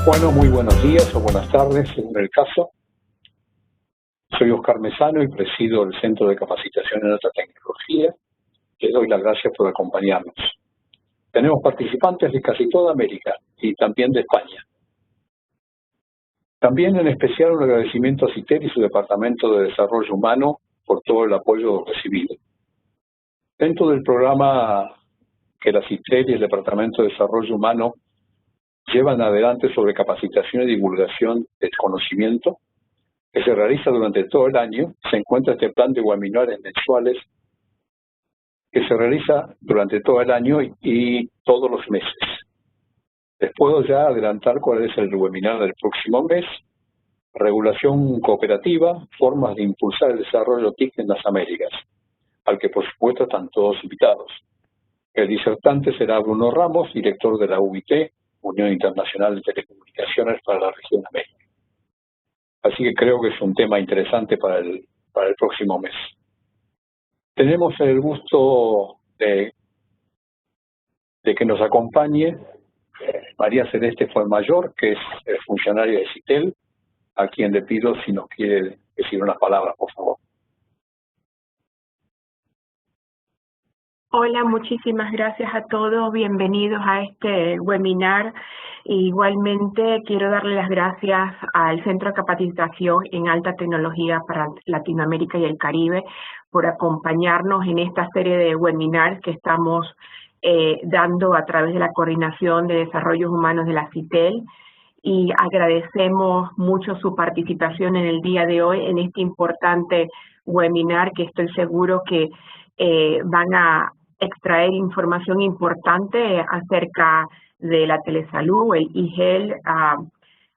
Bueno, muy buenos días o buenas tardes, según el caso. Soy Oscar Mesano y presido el Centro de Capacitación en Alta Tecnología. Les doy las gracias por acompañarnos. Tenemos participantes de casi toda América y también de España. También en especial un agradecimiento a CITEL y su Departamento de Desarrollo Humano por todo el apoyo recibido. Dentro del programa que la CITEL y el Departamento de Desarrollo Humano llevan adelante sobre capacitación y divulgación del conocimiento, que se realiza durante todo el año, se encuentra este plan de webinars mensuales que se realiza durante todo el año y todos los meses. Les puedo ya adelantar cuál es el webinar del próximo mes: regulación cooperativa, formas de impulsar el desarrollo TIC en las Américas, al que por supuesto están todos invitados. El disertante será Bruno Ramos, director de la UIT, Unión Internacional de Telecomunicaciones para la región América. Así que creo que es un tema interesante para el próximo mes. Tenemos el gusto de que nos acompañe María Celeste Fuenmayor, que es funcionaria de CITEL, a quien le pido si nos quiere decir unas palabras, por favor. Hola, muchísimas gracias a todos. Bienvenidos a este webinar. Igualmente quiero darle las gracias al Centro de Capacitación en Alta Tecnología para Latinoamérica y el Caribe por acompañarnos en esta serie de webinars que estamos dando a través de la Coordinación de Desarrollos Humanos de la CITEL. Y agradecemos mucho su participación en el día de hoy en este importante webinar, que estoy seguro que van a extraer información importante acerca de la telesalud, el e-health,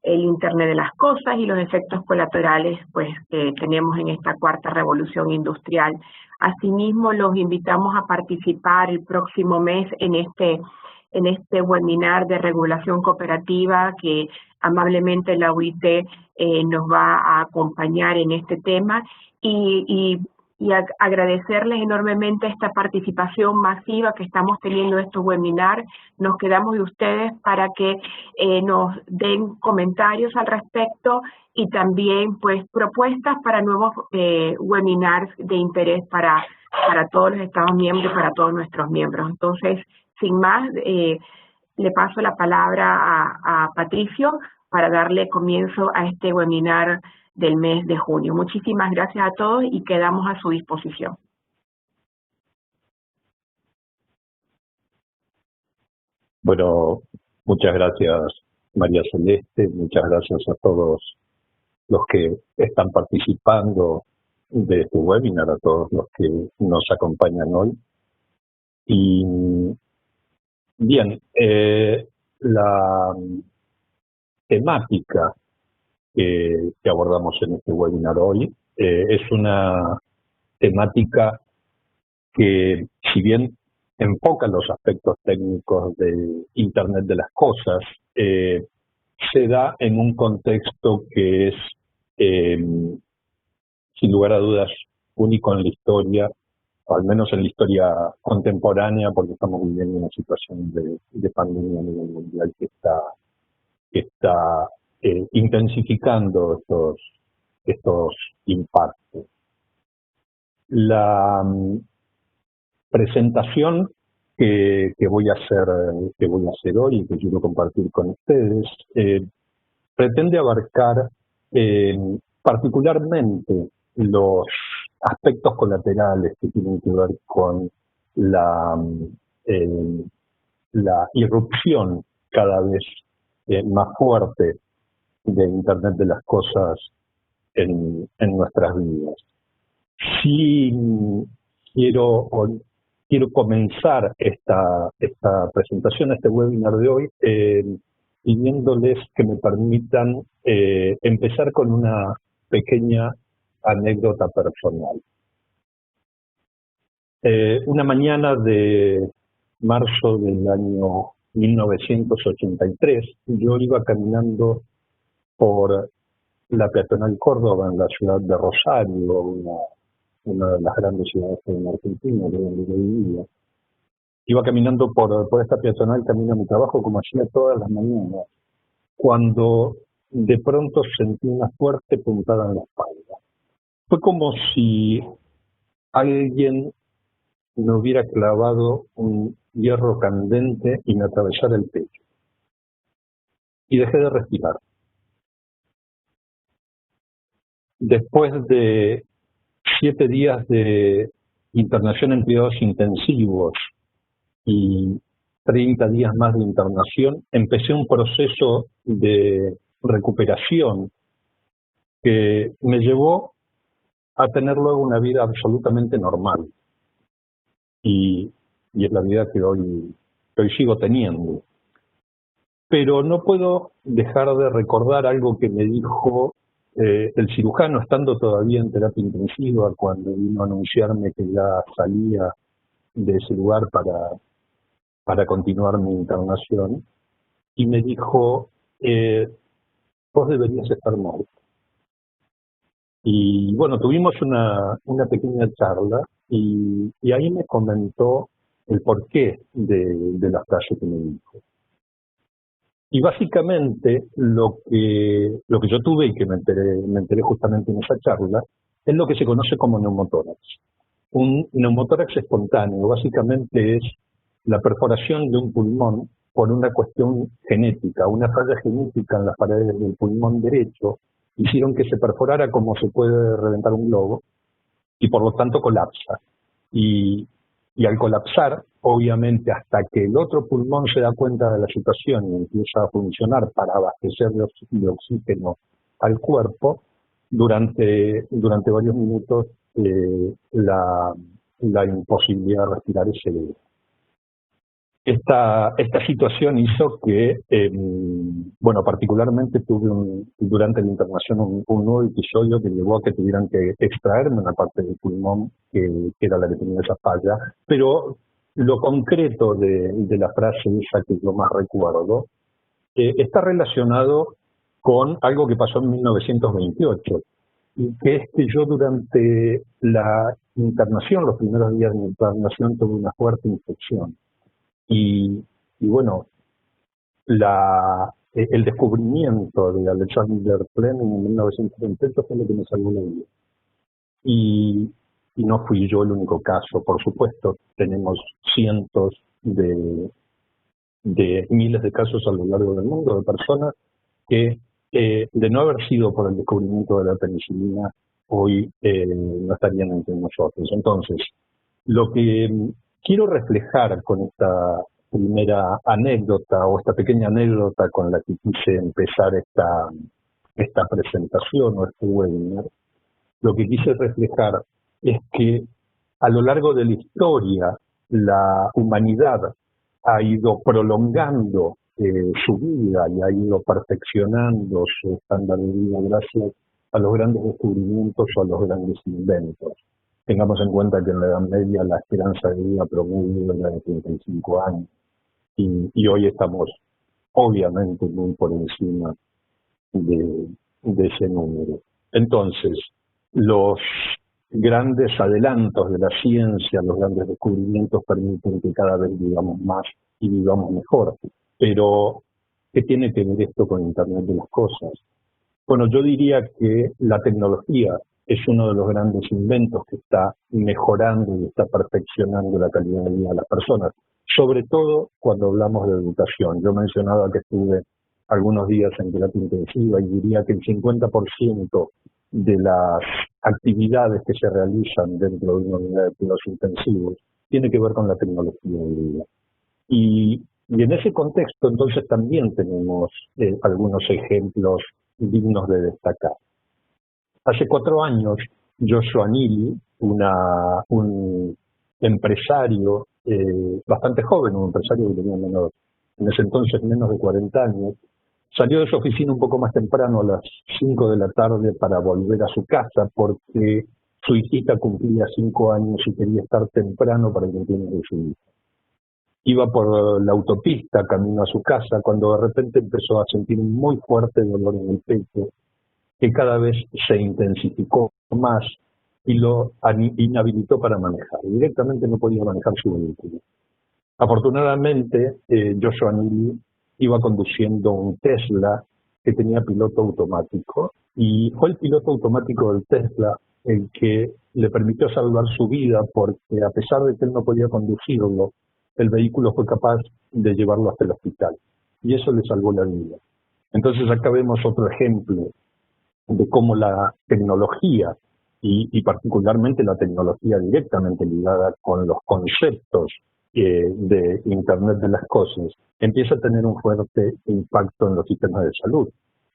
el Internet de las Cosas y los efectos colaterales pues, que tenemos en esta cuarta revolución industrial. Asimismo, los invitamos a participar el próximo mes en este webinar de regulación cooperativa que amablemente la UIT nos va a acompañar en este tema y agradecerles enormemente esta participación masiva que estamos teniendo en estos webinars. Nos quedamos de ustedes para que nos den comentarios al respecto y también pues propuestas para nuevos webinars de interés para todos los Estados miembros y para todos nuestros miembros. Entonces, sin más, le paso la palabra a Patricio para darle comienzo a este webinar del mes de junio. Muchísimas gracias a todos y quedamos a su disposición. Bueno, muchas gracias María Celeste, muchas gracias a todos los que están participando de este webinar, a todos los que nos acompañan hoy. Y bien, la temática que abordamos en este webinar hoy es una temática que, si bien enfoca los aspectos técnicos del Internet de las Cosas, se da en un contexto que es, sin lugar a dudas, único en la historia, o al menos en la historia contemporánea, porque estamos viviendo una situación de pandemia a nivel mundial que está intensificando estos impactos. La presentación que voy a hacer hoy y que quiero compartir con ustedes pretende abarcar particularmente los aspectos colaterales que tienen que ver con la irrupción cada vez más fuerte de Internet de las Cosas en nuestras vidas. Sí quiero comenzar esta presentación, este webinar de hoy, pidiéndoles que me permitan empezar con una pequeña anécdota personal. Una mañana de marzo del año 1983, yo iba caminando por la peatonal Córdoba en la ciudad de Rosario, una de las grandes ciudades en Argentina, de donde yo vivía. Iba caminando por esta peatonal camino a mi trabajo como hacía todas las mañanas. cuando de pronto sentí una fuerte puntada en la espalda. Fue como si alguien me hubiera clavado un hierro candente y me atravesara el pecho. Y dejé de respirar. Después de 7 días de internación en cuidados intensivos y 30 días más de internación, empecé un proceso de recuperación que me llevó a tener luego una vida absolutamente normal. Y es la vida que hoy sigo teniendo. Pero no puedo dejar de recordar algo que me dijo el cirujano, estando todavía en terapia intensiva, cuando vino a anunciarme que ya salía de ese lugar para continuar mi internación, y me dijo, vos deberías estar muerto. Y bueno, tuvimos una pequeña charla y ahí me comentó el porqué de la frase que me dijo. Y básicamente lo que yo tuve y que me enteré justamente en esa charla es lo que se conoce como neumotórax. Un neumotórax espontáneo básicamente es la perforación de un pulmón por una cuestión genética, una falla genética en las paredes del pulmón derecho hicieron que se perforara como se puede reventar un globo y por lo tanto colapsa. Y al colapsar, obviamente, hasta que el otro pulmón se da cuenta de la situación y empieza a funcionar para abastecer de oxígeno al cuerpo, durante varios minutos la imposibilidad de respirar es severa. Esta situación hizo que, bueno, particularmente tuve durante la internación un nuevo episodio que llevó a que tuvieran que extraerme una parte del pulmón que era la que tenía esa falla, pero lo concreto de la frase esa que yo más recuerdo está relacionado con algo que pasó en 1928, y que es que yo durante la internación, los primeros días de mi internación, tuve una fuerte infección. Y bueno, el descubrimiento de Alexander Fleming en 1928 fue lo que me salvó la vida. Y no fui yo el único caso, por supuesto, tenemos cientos de miles de casos a lo largo del mundo de personas que, de no haber sido por el descubrimiento de la penicilina, hoy no estarían entre nosotros. Entonces, lo que quiero reflejar con esta primera anécdota o esta pequeña anécdota con la que quise empezar esta presentación o este webinar, lo que quise reflejar es que a lo largo de la historia la humanidad ha ido prolongando su vida y ha ido perfeccionando su estándar de vida gracias a los grandes descubrimientos o a los grandes inventos. Tengamos en cuenta que en la Edad Media la esperanza de vida promedio era de 35 años y hoy estamos obviamente muy por encima de ese número. Entonces, los grandes adelantos de la ciencia, los grandes descubrimientos permiten que cada vez vivamos más y vivamos mejor. Pero, ¿qué tiene que ver esto con Internet de las Cosas? Bueno, yo diría que la tecnología es uno de los grandes inventos que está mejorando y está perfeccionando la calidad de vida de las personas, sobre todo cuando hablamos de educación. Yo mencionaba que estuve algunos días en terapia intensiva y diría que el 50% de las actividades que se realizan dentro de una unidad de cuidados intensivos tiene que ver con la tecnología hoy día. Y en ese contexto, entonces, también tenemos algunos ejemplos dignos de destacar. Hace 4 años, Joshua Neely, un empresario bastante joven, un empresario que tenía en ese entonces menos de 40 años, salió de su oficina un poco más temprano, a las 5 de la tarde, para volver a su casa, porque su hijita cumplía 5 años y quería estar temprano para el cumpleaños de su hija. Iba por la autopista camino a su casa cuando de repente empezó a sentir un muy fuerte dolor en el pecho, que cada vez se intensificó más y lo inhabilitó para manejar. Directamente no podía manejar su vehículo. Afortunadamente, Joshua Neely iba conduciendo un Tesla que tenía piloto automático, y fue el piloto automático del Tesla el que le permitió salvar su vida, porque a pesar de que él no podía conducirlo, el vehículo fue capaz de llevarlo hasta el hospital, y eso le salvó la vida. Entonces acá vemos otro ejemplo de cómo la tecnología, y particularmente la tecnología directamente ligada con los conceptos de Internet de las cosas, empieza a tener un fuerte impacto en los sistemas de salud.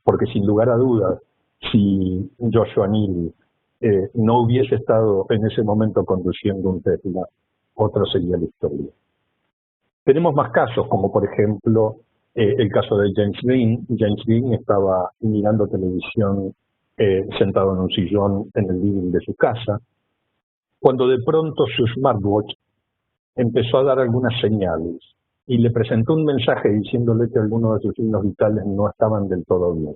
Porque sin lugar a dudas, si Joshua Neely no hubiese estado en ese momento conduciendo un Tesla, otra sería la historia. Tenemos más casos, como por ejemplo el caso de James Green. James Green estaba mirando televisión sentado en un sillón en el living de su casa, cuando de pronto su smartwatch empezó a dar algunas señales y le presentó un mensaje diciéndole que algunos de sus signos vitales no estaban del todo bien.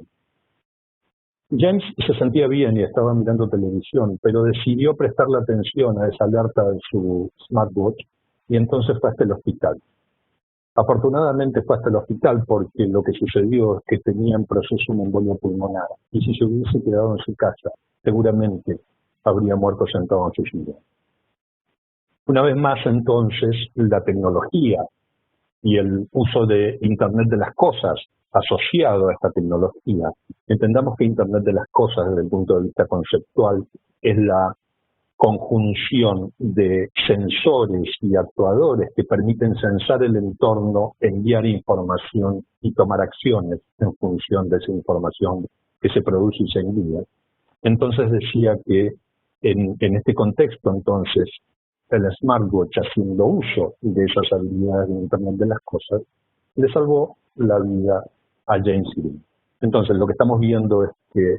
James se sentía bien y estaba mirando televisión, pero decidió prestarle atención a esa alerta de su smartwatch y entonces fue hasta el hospital. Afortunadamente fue hasta el hospital, porque lo que sucedió es que tenía en proceso una embolia pulmonar, y si se hubiese quedado en su casa, seguramente habría muerto sentado en su silla. Una vez más, entonces, la tecnología y el uso de Internet de las cosas asociado a esta tecnología. Entendamos que Internet de las cosas, desde el punto de vista conceptual, es la conjunción de sensores y actuadores que permiten sensar el entorno, enviar información y tomar acciones en función de esa información que se produce y se envía. Entonces decía que en este contexto, entonces, el smartwatch, haciendo uso de esas habilidades de Internet de las cosas, le salvó la vida a James Green. Entonces, lo que estamos viendo es que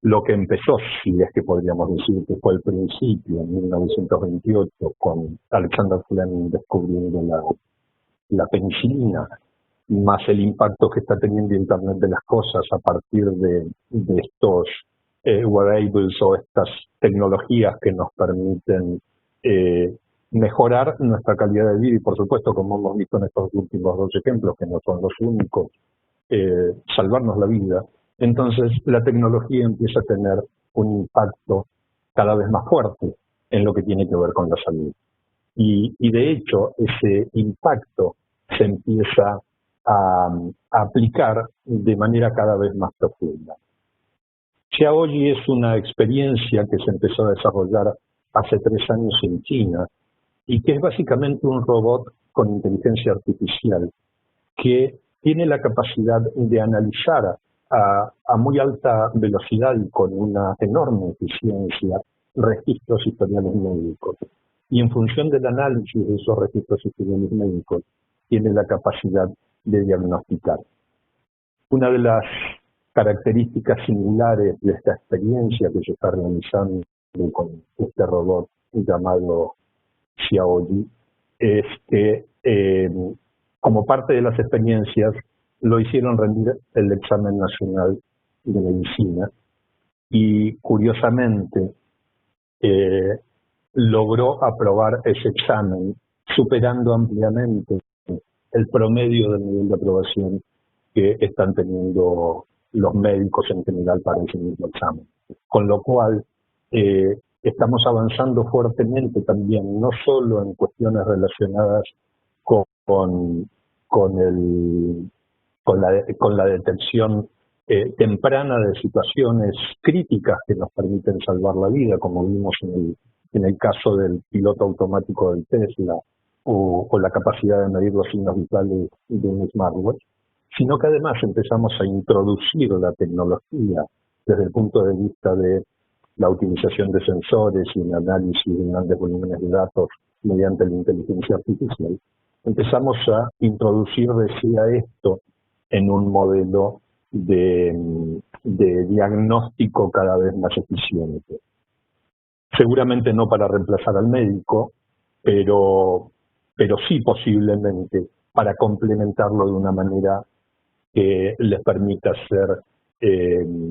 lo que empezó, si es que podríamos decir que fue el principio, en 1928, con Alexander Fleming descubriendo la penicilina, más el impacto que está teniendo Internet de las cosas a partir de estos wearables o estas tecnologías que nos permiten mejorar nuestra calidad de vida y, por supuesto, como hemos visto en estos últimos dos ejemplos, que no son los únicos, salvarnos la vida. Entonces la tecnología empieza a tener un impacto cada vez más fuerte en lo que tiene que ver con la salud. Y de hecho ese impacto se empieza a aplicar de manera cada vez más profunda. Xiaoyi es una experiencia que se empezó a desarrollar hace 3 años en China y que es básicamente un robot con inteligencia artificial que tiene la capacidad de analizar a muy alta velocidad y con una enorme eficiencia registros historiales médicos. Y en función del análisis de esos registros historiales médicos, tiene la capacidad de diagnosticar. Una de las características singulares de esta experiencia que se está realizando con este robot llamado Xiaoyi es que como parte de las experiencias lo hicieron rendir el examen nacional de medicina y curiosamente logró aprobar ese examen, superando ampliamente el promedio del nivel de aprobación que están teniendo los médicos en general para ese mismo examen. Con lo cual estamos avanzando fuertemente también, no solo en cuestiones relacionadas con la detección temprana de situaciones críticas que nos permiten salvar la vida, como vimos en el caso del piloto automático del Tesla, o la capacidad de medir los signos vitales de un smartwatch, sino que además empezamos a introducir la tecnología desde el punto de vista de la utilización de sensores y el análisis de grandes volúmenes de datos mediante la inteligencia artificial. Empezamos a introducir, decía esto, en un modelo de diagnóstico cada vez más eficiente. Seguramente no para reemplazar al médico, pero sí posiblemente para complementarlo de una manera que les permita hacer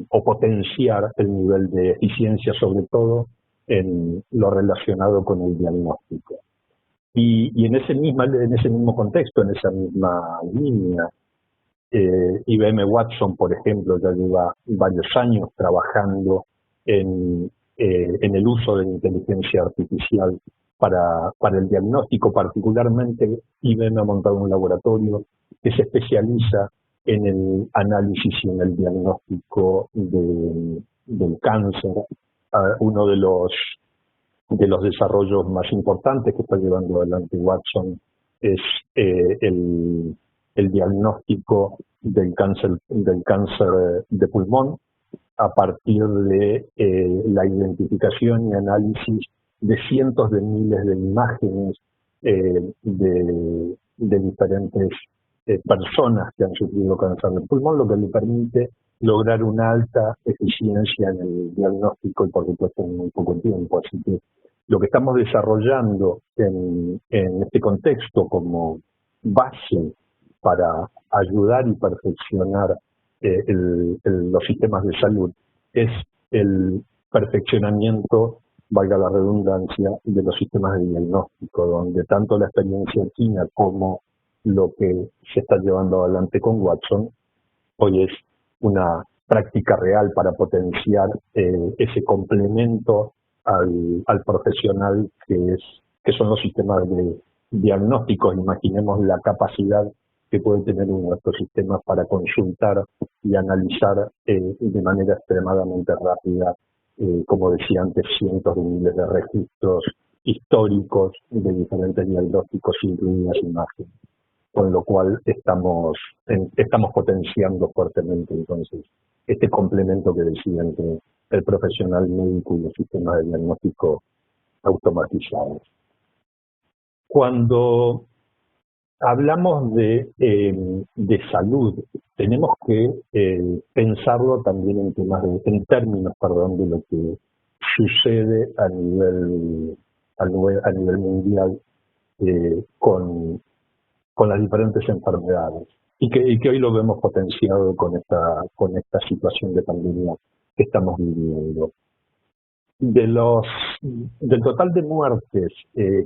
o potenciar el nivel de eficiencia, sobre todo en lo relacionado con el diagnóstico. Y en ese mismo contexto, en esa misma línea, IBM Watson, por ejemplo, ya lleva varios años trabajando en el uso de la inteligencia artificial para el diagnóstico. Particularmente, IBM ha montado un laboratorio que se especializa en el análisis y en el diagnóstico del cáncer. Uno de los desarrollos más importantes que está llevando adelante Watson es el diagnóstico del cáncer de pulmón a partir de la identificación y análisis de cientos de miles de imágenes de diferentes personas que han sufrido cáncer de pulmón, lo que le permite lograr una alta eficiencia en el diagnóstico y, por supuesto, en muy poco tiempo. Así que lo que estamos desarrollando en este contexto como base para ayudar y perfeccionar los sistemas de salud es el perfeccionamiento, valga la redundancia, de los sistemas de diagnóstico, donde tanto la experiencia china como lo que se está llevando adelante con Watson hoy es una práctica real para potenciar ese complemento al profesional que son los sistemas de diagnósticos. Imaginemos la capacidad que puede tener uno de estos sistemas para consultar y analizar de manera extremadamente rápida, como decía antes, cientos de miles de registros históricos de diferentes diagnósticos, incluidas imágenes, con lo cual estamos potenciando fuertemente entonces este complemento que decía entre el profesional médico y los sistemas de diagnóstico automatizados. Cuando hablamos de salud, tenemos que pensarlo también en términos de lo que sucede a nivel mundial con las diferentes enfermedades y que hoy lo vemos potenciado con esta situación de pandemia que estamos viviendo. Del total de muertes,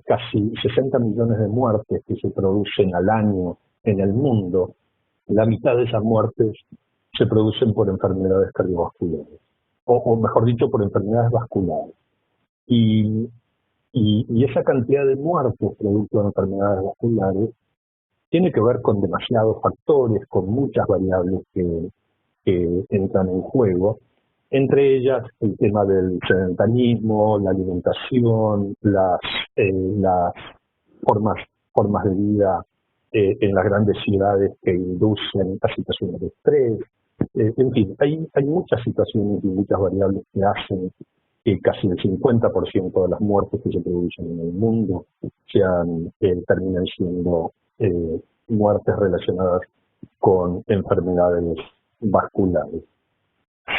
casi 60 millones de muertes que se producen al año en el mundo, la mitad de esas muertes se producen por enfermedades cardiovasculares, o mejor dicho, por enfermedades vasculares. Y esa cantidad de muertes producto de enfermedades vasculares tiene que ver con demasiados factores, con muchas variables que entran en juego. Entre ellas, el tema del sedentarismo, la alimentación, las formas de vida en las grandes ciudades que inducen a situaciones de estrés. En fin, hay muchas situaciones y muchas variables que hacen que casi el 50% de las muertes que se producen en el mundo terminen siendo muertes relacionadas con enfermedades vasculares.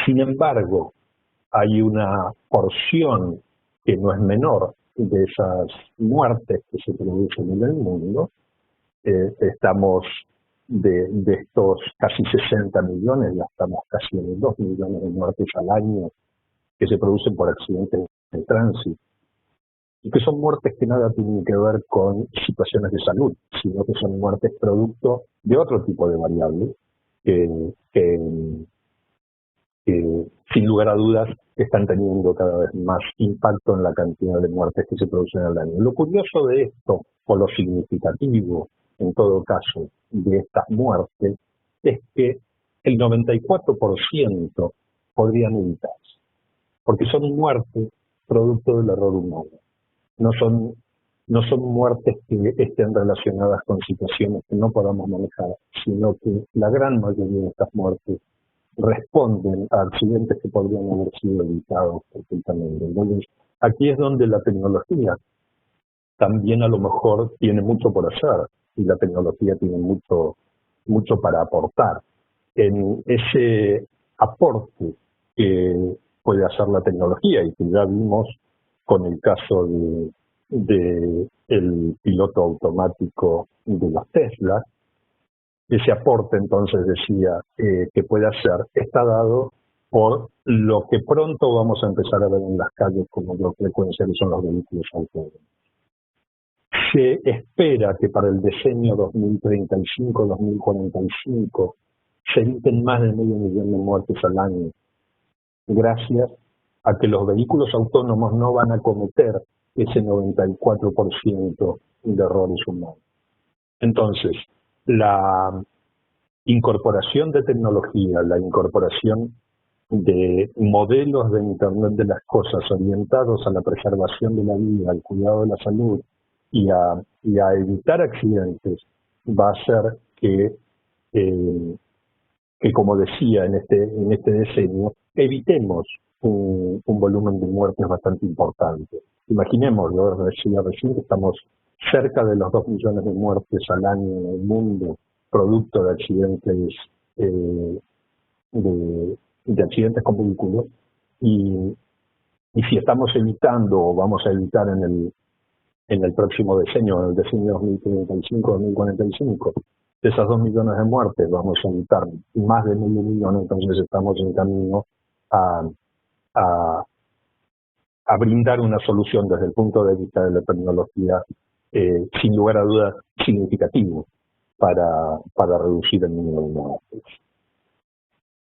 Sin embargo, hay una porción que no es menor de esas muertes que se producen en el mundo. Estamos de estos casi 60 millones, ya estamos casi en 2 millones de muertes al año que se producen por accidentes de tránsito. Y que son muertes que nada tienen que ver con situaciones de salud, sino que son muertes producto de otro tipo de variables que sin lugar a dudas están teniendo cada vez más impacto en la cantidad de muertes que se producen al año. Lo curioso de esto, o lo significativo en todo caso de estas muertes, es que el 94% podrían evitarse, porque son muertes producto del error humano. No son muertes que estén relacionadas con situaciones que no podamos manejar, sino que la gran mayoría de estas muertes responden a accidentes que podrían haber sido evitados perfectamente. Entonces, aquí es donde la tecnología también a lo mejor tiene mucho por hacer, y la tecnología tiene mucho para aportar. En ese aporte que puede hacer la tecnología, y que ya vimos con el caso de el piloto automático de los Tesla, ese aporte, entonces, decía, que puede hacer, está dado por lo que pronto vamos a empezar a ver en las calles como lo frecuencia que son los vehículos autónomos. Se espera que para el decenio 2035-2045 se eviten más de 500.000 de muertes al año, gracias a que los vehículos autónomos no van a cometer ese 94% de errores humanos. Entonces, la incorporación de tecnología, la incorporación de modelos de Internet de las cosas orientados a la preservación de la vida, al cuidado de la salud y a evitar accidentes, va a hacer que como decía en este decenio, evitemos un volumen de muertes bastante importante. Imaginemos, yo decía recién que estamos cerca de los 2 millones de muertes al año en el mundo, producto de accidentes de accidentes con vehículos, y si estamos evitando o vamos a evitar en el próximo decenio, en el decenio 2035-2045, de esas 2 millones de muertes vamos a evitar más de 500.000, entonces estamos en camino a brindar una solución desde el punto de vista de la tecnología sin lugar a dudas significativo para reducir el número de muertes.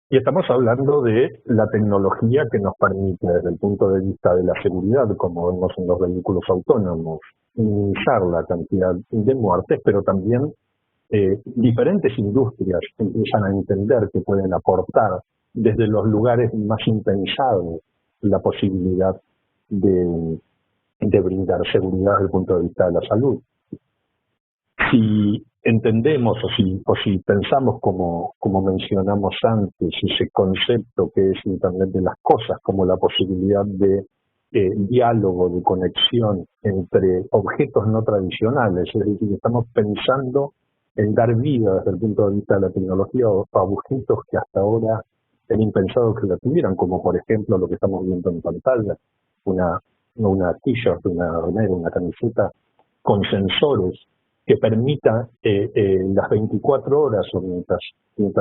Y estamos hablando de la tecnología que nos permite, desde el punto de vista de la seguridad, como vemos en los vehículos autónomos, minimizar la cantidad de muertes, pero también diferentes industrias empiezan a entender que pueden aportar desde los lugares más impensados la posibilidad de brindar seguridad desde el punto de vista de la salud. Si entendemos o si pensamos, como mencionamos antes, ese concepto que es Internet de las cosas como la posibilidad de diálogo, de conexión entre objetos no tradicionales, es decir, estamos pensando en dar vida desde el punto de vista de la tecnología a objetos que hasta ahora eran impensados que la tuvieran, como por ejemplo lo que estamos viendo en pantalla, una t-shirt, una remera, una camiseta con sensores que permita las 24 horas o mientras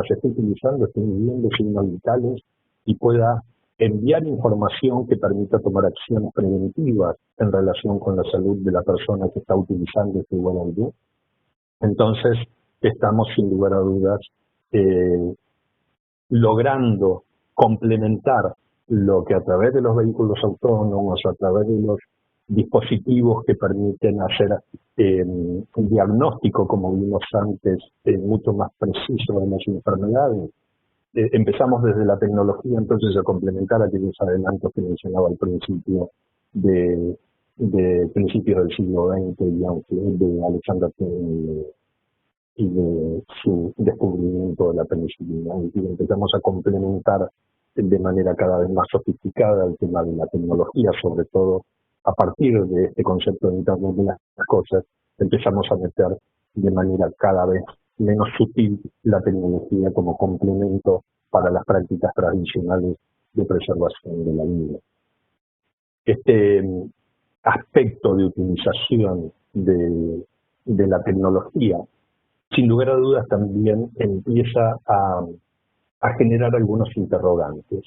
esté utilizando, esté midiendo signos vitales y pueda enviar información que permita tomar acciones preventivas en relación con la salud de la persona que está utilizando este wearable. Entonces, estamos sin lugar a dudas logrando complementar lo que a través de los vehículos autónomos, a través de los dispositivos que permiten hacer un diagnóstico, como vimos antes, mucho más preciso de las enfermedades. Empezamos desde la tecnología entonces a complementar aquellos adelantos que mencionaba al principio de principios del siglo XX de Alexander Fleming y de su descubrimiento de la penicilina. Y empezamos a complementar de manera cada vez más sofisticada el tema de la tecnología, sobre todo a partir de este concepto de Internet de las cosas, empezamos a meter de manera cada vez menos sutil la tecnología como complemento para las prácticas tradicionales de preservación de la vida. Este aspecto de utilización de la tecnología, sin lugar a dudas, también empieza a generar algunos interrogantes.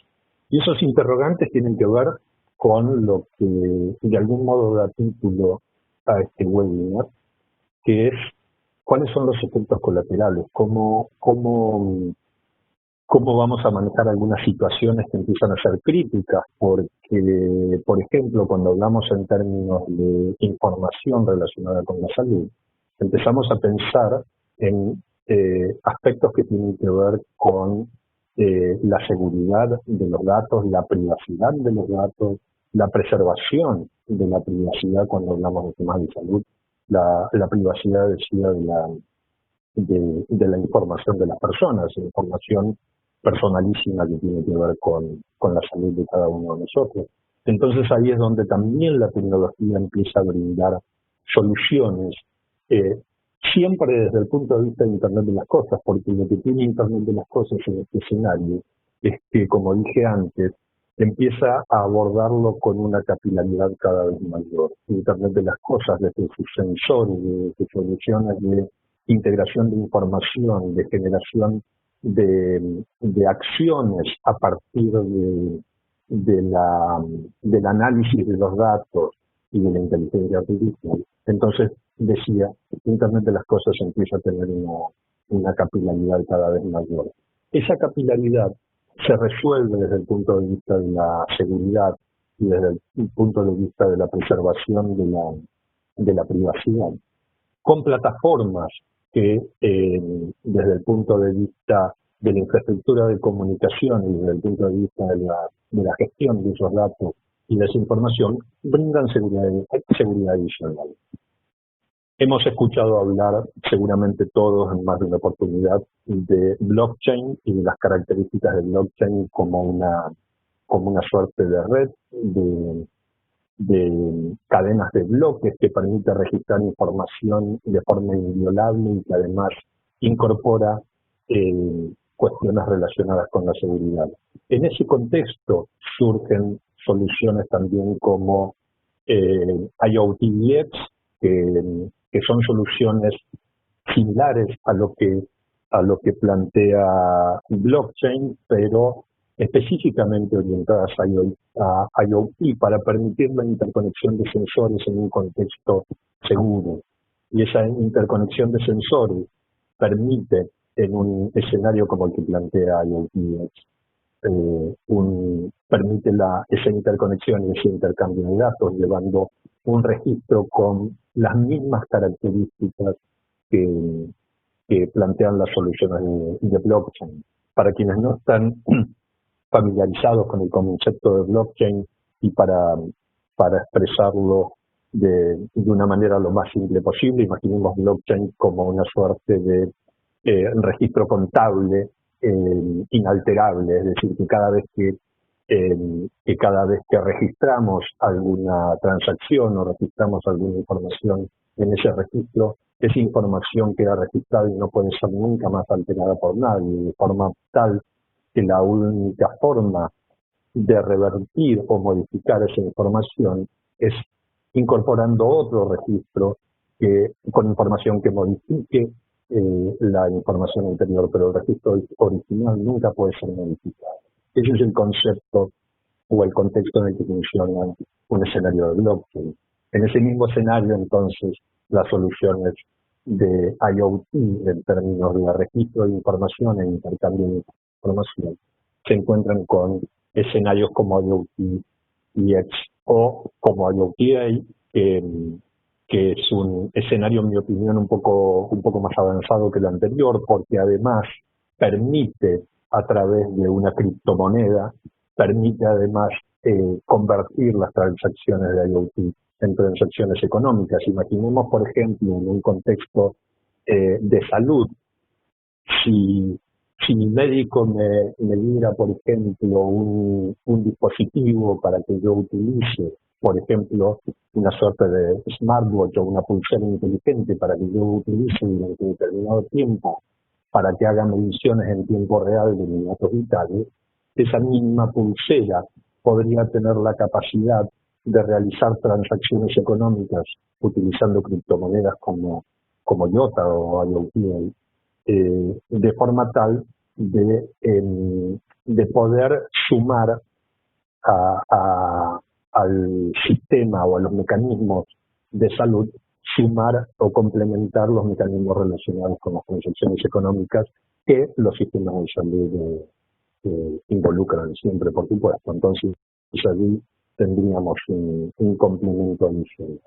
Y esos interrogantes tienen que ver con lo que de algún modo da título a este webinar, que es cuáles son los efectos colaterales, cómo vamos a manejar algunas situaciones que empiezan a ser críticas, porque, por ejemplo, cuando hablamos en términos de información relacionada con la salud, empezamos a pensar en aspectos que tienen que ver con la seguridad de los datos, la privacidad de los datos, la preservación de la privacidad cuando hablamos de temas de salud, la privacidad, decía, de la información de las personas, información personalísima que tiene que ver con la salud de cada uno de nosotros. Entonces ahí es donde también la tecnología empieza a brindar soluciones, siempre desde el punto de vista de Internet de las cosas, porque lo que tiene Internet de las cosas en este escenario es que, como dije antes, empieza a abordarlo con una capilaridad cada vez mayor. Internet de las cosas, desde sus sensores, de sus soluciones de integración de información, de generación de acciones a partir del análisis de los datos y de la inteligencia artificial. Entonces, decía, Internet de las cosas empieza a tener una capilaridad cada vez mayor. esa capilaridad se resuelve desde el punto de vista de la seguridad y desde el punto de vista de la preservación de la privacidad, con plataformas que desde el punto de vista de la infraestructura de comunicación y desde el punto de vista de la gestión de esos datos y de esa información brindan seguridad adicional. Hemos escuchado hablar, seguramente todos en más de una oportunidad, de blockchain y de las características de blockchain como una suerte de red de cadenas de bloques que permite registrar información de forma inviolable y que además incorpora cuestiones relacionadas con la seguridad. En ese contexto surgen soluciones también como IoTDX, que son soluciones similares a lo que plantea blockchain, pero específicamente orientadas a IoT para permitir la interconexión de sensores en un contexto seguro. Y esa interconexión de sensores permite, en un escenario como el que plantea IoT, permite esa interconexión y ese intercambio de datos, llevando un registro con las mismas características que plantean las soluciones de blockchain. Para quienes no están familiarizados con el concepto de blockchain y para expresarlo de una manera lo más simple posible, imaginemos blockchain como una suerte de registro contable inalterable, es decir, que cada vez que registramos alguna transacción o registramos alguna información en ese registro, esa información queda registrada y no puede ser nunca más alterada por nadie, de forma tal que la única forma de revertir o modificar esa información es incorporando otro registro con información que modifique la información anterior, pero el registro original nunca puede ser modificado. Ese es el concepto o el contexto en el que funciona un escenario de blockchain. En ese mismo escenario, entonces, las soluciones de IoT, en términos de registro de información e intercambio de información, se encuentran con escenarios como IoT EX o como IoT, que es un escenario, en mi opinión, un poco más avanzado que el anterior, porque además permite, a través de una criptomoneda, permite además convertir las transacciones de IoT en transacciones económicas. Imaginemos, por ejemplo, en un contexto de salud, si mi médico me diera, por ejemplo, un dispositivo para que yo utilice, por ejemplo, una suerte de smartwatch o una pulsera inteligente para que yo utilice durante un determinado tiempo, para que haga mediciones en tiempo real de mis datos vitales, esa misma pulsera podría tener la capacidad de realizar transacciones económicas utilizando criptomonedas como IOTA o IoT, de forma tal de poder sumar al sistema o a los mecanismos de salud, sumar o complementar los mecanismos relacionados con las transacciones económicas que los sistemas de salud involucran siempre, por supuesto. Entonces, allí tendríamos un complemento adicional.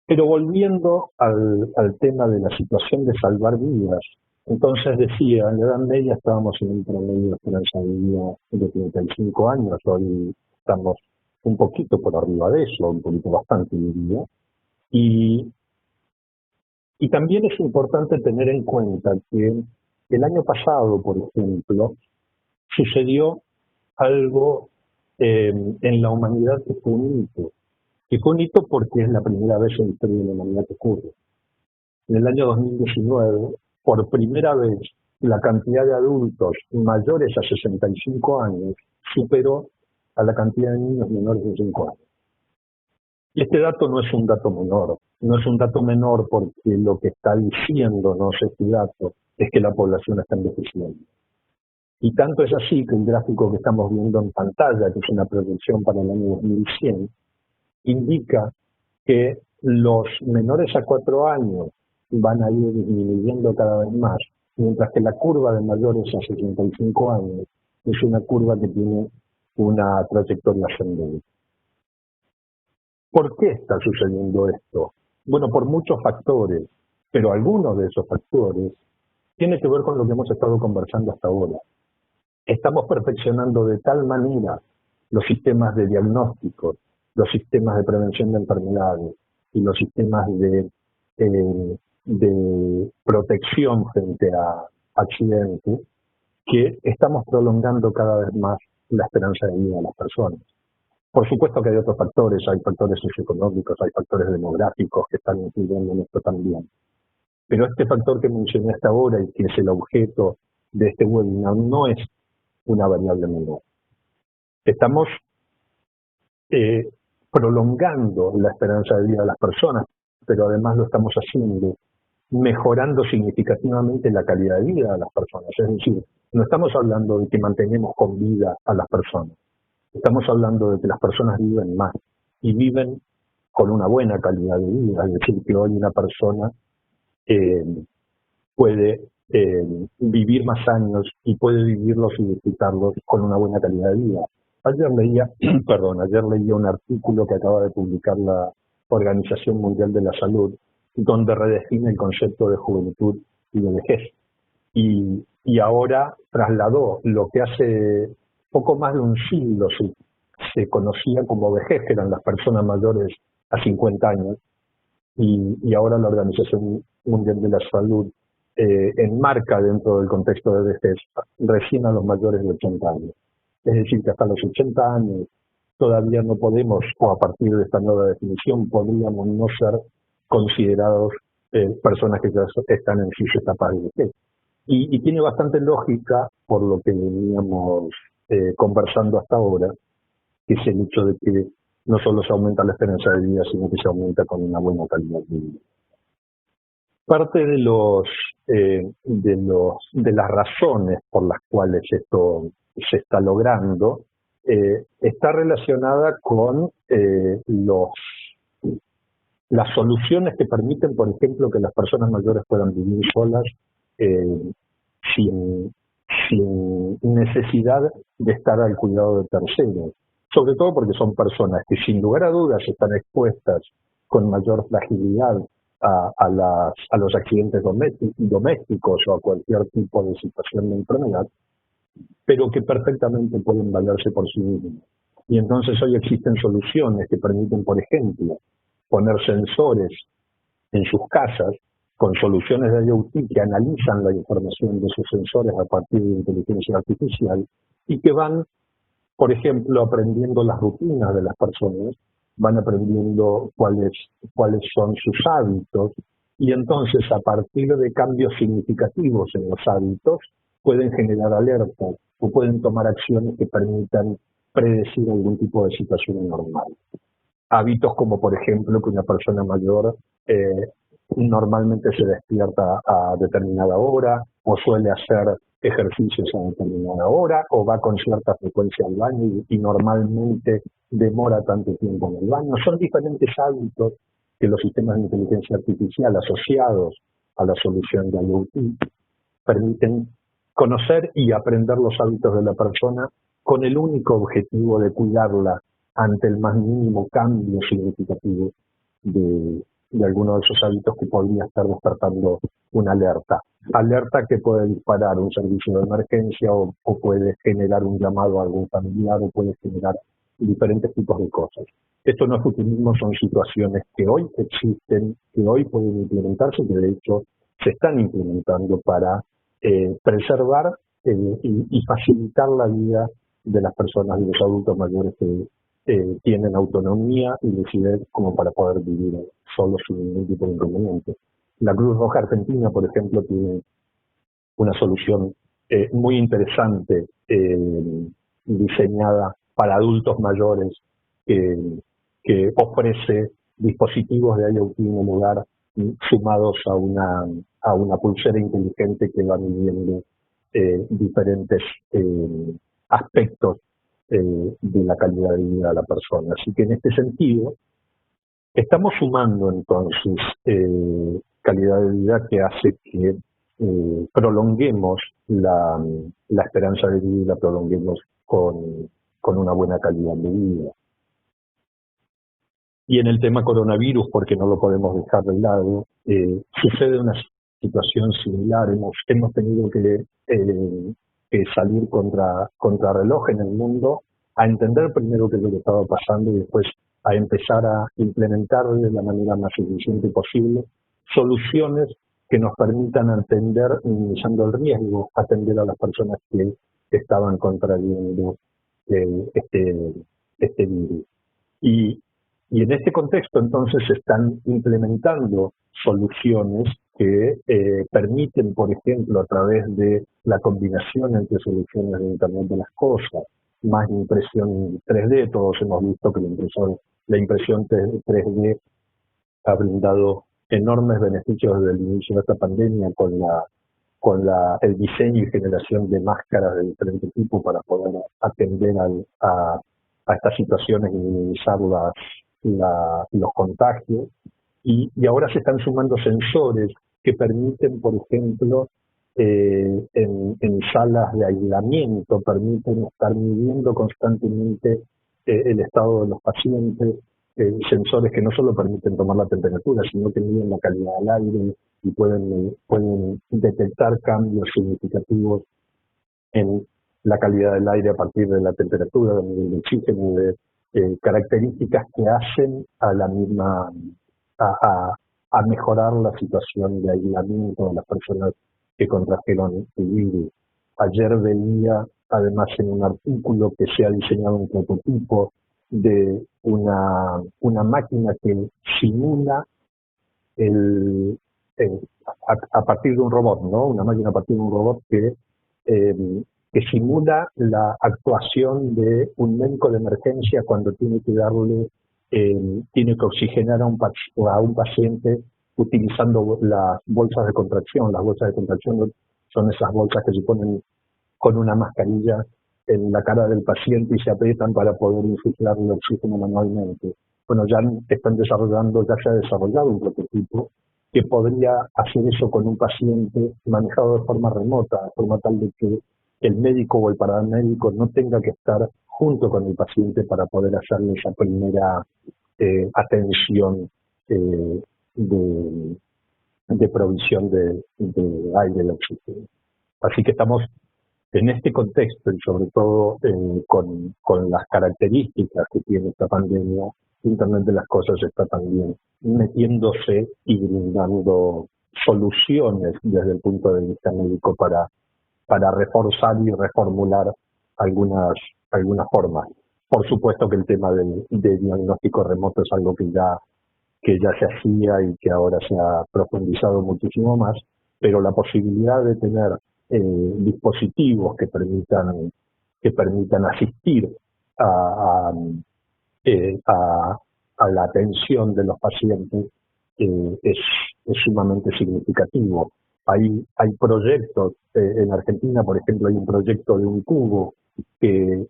Pero volviendo al tema de la situación de salvar vidas, entonces decía, en la Edad Media estábamos en un promedio de esperanza de vida de 35 años, hoy estamos un poquito por arriba de eso, un poquito bastante, diría. Y también es importante tener en cuenta que el año pasado, por ejemplo, sucedió algo en la humanidad que fue un hito. Y fue un hito porque es la primera vez en la historia de la humanidad que ocurre. En el año 2019, por primera vez, la cantidad de adultos mayores a 65 años superó a la cantidad de niños menores de 5 años. Y este dato no es un dato menor. No es un dato menor porque lo que está diciéndonos este dato es que la población está envejeciendo. Y tanto es así que el gráfico que estamos viendo en pantalla, que es una proyección para el año 2100, indica que los menores a 4 años van a ir disminuyendo cada vez más mientras que la curva de mayores a 65 años es una curva que tiene una trayectoria ascendente. ¿Por qué está sucediendo esto? Bueno, por muchos factores, pero algunos de esos factores tienen que ver con lo que hemos estado conversando hasta ahora. Estamos perfeccionando de tal manera los sistemas de diagnóstico, los sistemas de prevención de enfermedades y los sistemas de protección frente a accidentes, que estamos prolongando cada vez más la esperanza de vida de las personas. Por supuesto que hay otros factores, hay factores socioeconómicos, hay factores demográficos que están influyendo en esto también. Pero este factor que mencioné hasta ahora y que es el objeto de este webinar no es una variable menor. Estamos prolongando la esperanza de vida de las personas, pero además lo estamos haciendo mejorando significativamente la calidad de vida de las personas. Es decir, no estamos hablando de que mantenemos con vida a las personas. Estamos hablando de que las personas viven más y viven con una buena calidad de vida. Es decir, que hoy una persona puede vivir más años y puede vivirlos y disfrutarlos con una buena calidad de vida. Ayer leía un artículo que acaba de publicar la Organización Mundial de la Salud, donde redefine el concepto de juventud y de vejez. Y ahora trasladó lo que hace poco más de un siglo se conocía como vejez, que eran las personas mayores a 50 años, y ahora la Organización Mundial de la Salud enmarca dentro del contexto de vejez recién a los mayores de 80 años. Es decir, que hasta los 80 años todavía no podemos, o a partir de esta nueva definición, podríamos no ser considerados personas que ya están en sus etapas de vejez. Y tiene bastante lógica por lo que veníamos conversando hasta ahora, que es el hecho de que no solo se aumenta la esperanza de vida, sino que se aumenta con una buena calidad de vida. Parte de las razones por las cuales esto se está logrando está relacionada con las soluciones que permiten, por ejemplo, que las personas mayores puedan vivir solas sin necesidad de estar al cuidado de terceros. Sobre todo porque son personas que sin lugar a dudas están expuestas con mayor fragilidad a los accidentes domésticos o a cualquier tipo de situación de enfermedad, pero que perfectamente pueden valerse por sí mismos. Y entonces hoy existen soluciones que permiten, por ejemplo, poner sensores en sus casas con soluciones de IoT que analizan la información de sus sensores a partir de inteligencia artificial y que van, por ejemplo, aprendiendo las rutinas de las personas, van aprendiendo cuáles son sus hábitos y entonces a partir de cambios significativos en los hábitos pueden generar alertas o pueden tomar acciones que permitan predecir algún tipo de situación normal. Hábitos como, por ejemplo, que una persona mayor normalmente se despierta a determinada hora o suele hacer ejercicios a determinada hora o va con cierta frecuencia al baño y normalmente demora tanto tiempo en el baño. Son diferentes hábitos que los sistemas de inteligencia artificial asociados a la solución de IoT permiten conocer y aprender los hábitos de la persona con el único objetivo de cuidarla ante el más mínimo cambio significativo de alguno de esos hábitos que podría estar despertando una alerta. Alerta que puede disparar un servicio de emergencia o puede generar un llamado a algún familiar o puede generar diferentes tipos de cosas. Esto no es futurismo, son situaciones que hoy existen, que hoy pueden implementarse, que de hecho se están implementando para preservar y facilitar la vida de las personas y los adultos mayores que tienen autonomía y lucidez como para poder vivir solos sin ningún tipo de inconveniente. La Cruz Roja Argentina, por ejemplo, tiene una solución muy interesante diseñada para adultos mayores que ofrece dispositivos de IoT en el hogar sumados a una pulsera inteligente que va midiendo diferentes aspectos de la calidad de vida de la persona. Así que en este sentido, estamos sumando entonces calidad de vida que hace que prolonguemos la esperanza de vida y la prolonguemos con una buena calidad de vida. Y en el tema coronavirus, porque no lo podemos dejar de lado, sucede una situación similar. Hemos tenido que salir contra reloj en el mundo, a entender primero qué es lo que estaba pasando y después a empezar a implementar de la manera más eficiente posible soluciones que nos permitan atender, minimizando el riesgo, atender a las personas que estaban contrayendo este virus. Y en este contexto, entonces, se están implementando soluciones que permiten, por ejemplo, a través de la combinación entre soluciones de Internet de las Cosas, más impresión 3D, todos hemos visto que la impresión 3D ha brindado enormes beneficios desde el inicio de esta pandemia con el diseño y generación de máscaras de diferentes tipos para poder atender a estas situaciones y minimizar los contagios. Y ahora se están sumando sensores que permiten, por ejemplo, en salas de aislamiento, permiten estar midiendo constantemente el estado de los pacientes, sensores que no solo permiten tomar la temperatura, sino que miden la calidad del aire y pueden detectar cambios significativos en la calidad del aire a partir de la temperatura, del nivel de oxígeno, de características que hacen a mejorar la situación de aislamiento de las personas que contrajeron el virus. Ayer veía, además, en un artículo que se ha diseñado un prototipo de una máquina que simula a partir de un robot, ¿no? Una máquina a partir de un robot que simula la actuación de un médico de emergencia cuando tiene que oxigenar a un paciente utilizando las bolsas de contracción. Las bolsas de contracción son esas bolsas que se ponen con una mascarilla en la cara del paciente y se aprietan para poder insuflar el oxígeno manualmente. Bueno, ya se ha desarrollado un prototipo que podría hacer eso con un paciente manejado de forma remota, de forma tal de que el médico o el paramédico no tenga que estar junto con el paciente para poder hacerle esa primera atención de provisión de aire y oxígeno. Así que estamos en este contexto y sobre todo con las características que tiene esta pandemia. Internet de las Cosas está también metiéndose y brindando soluciones desde el punto de vista médico para reforzar y reformular algunas formas. Por supuesto que el tema de diagnóstico remoto es algo que ya se hacía y que ahora se ha profundizado muchísimo más, pero la posibilidad de tener dispositivos que permitan asistir a la atención de los pacientes es sumamente significativo. Hay proyectos en Argentina, por ejemplo, hay un proyecto de un cubo que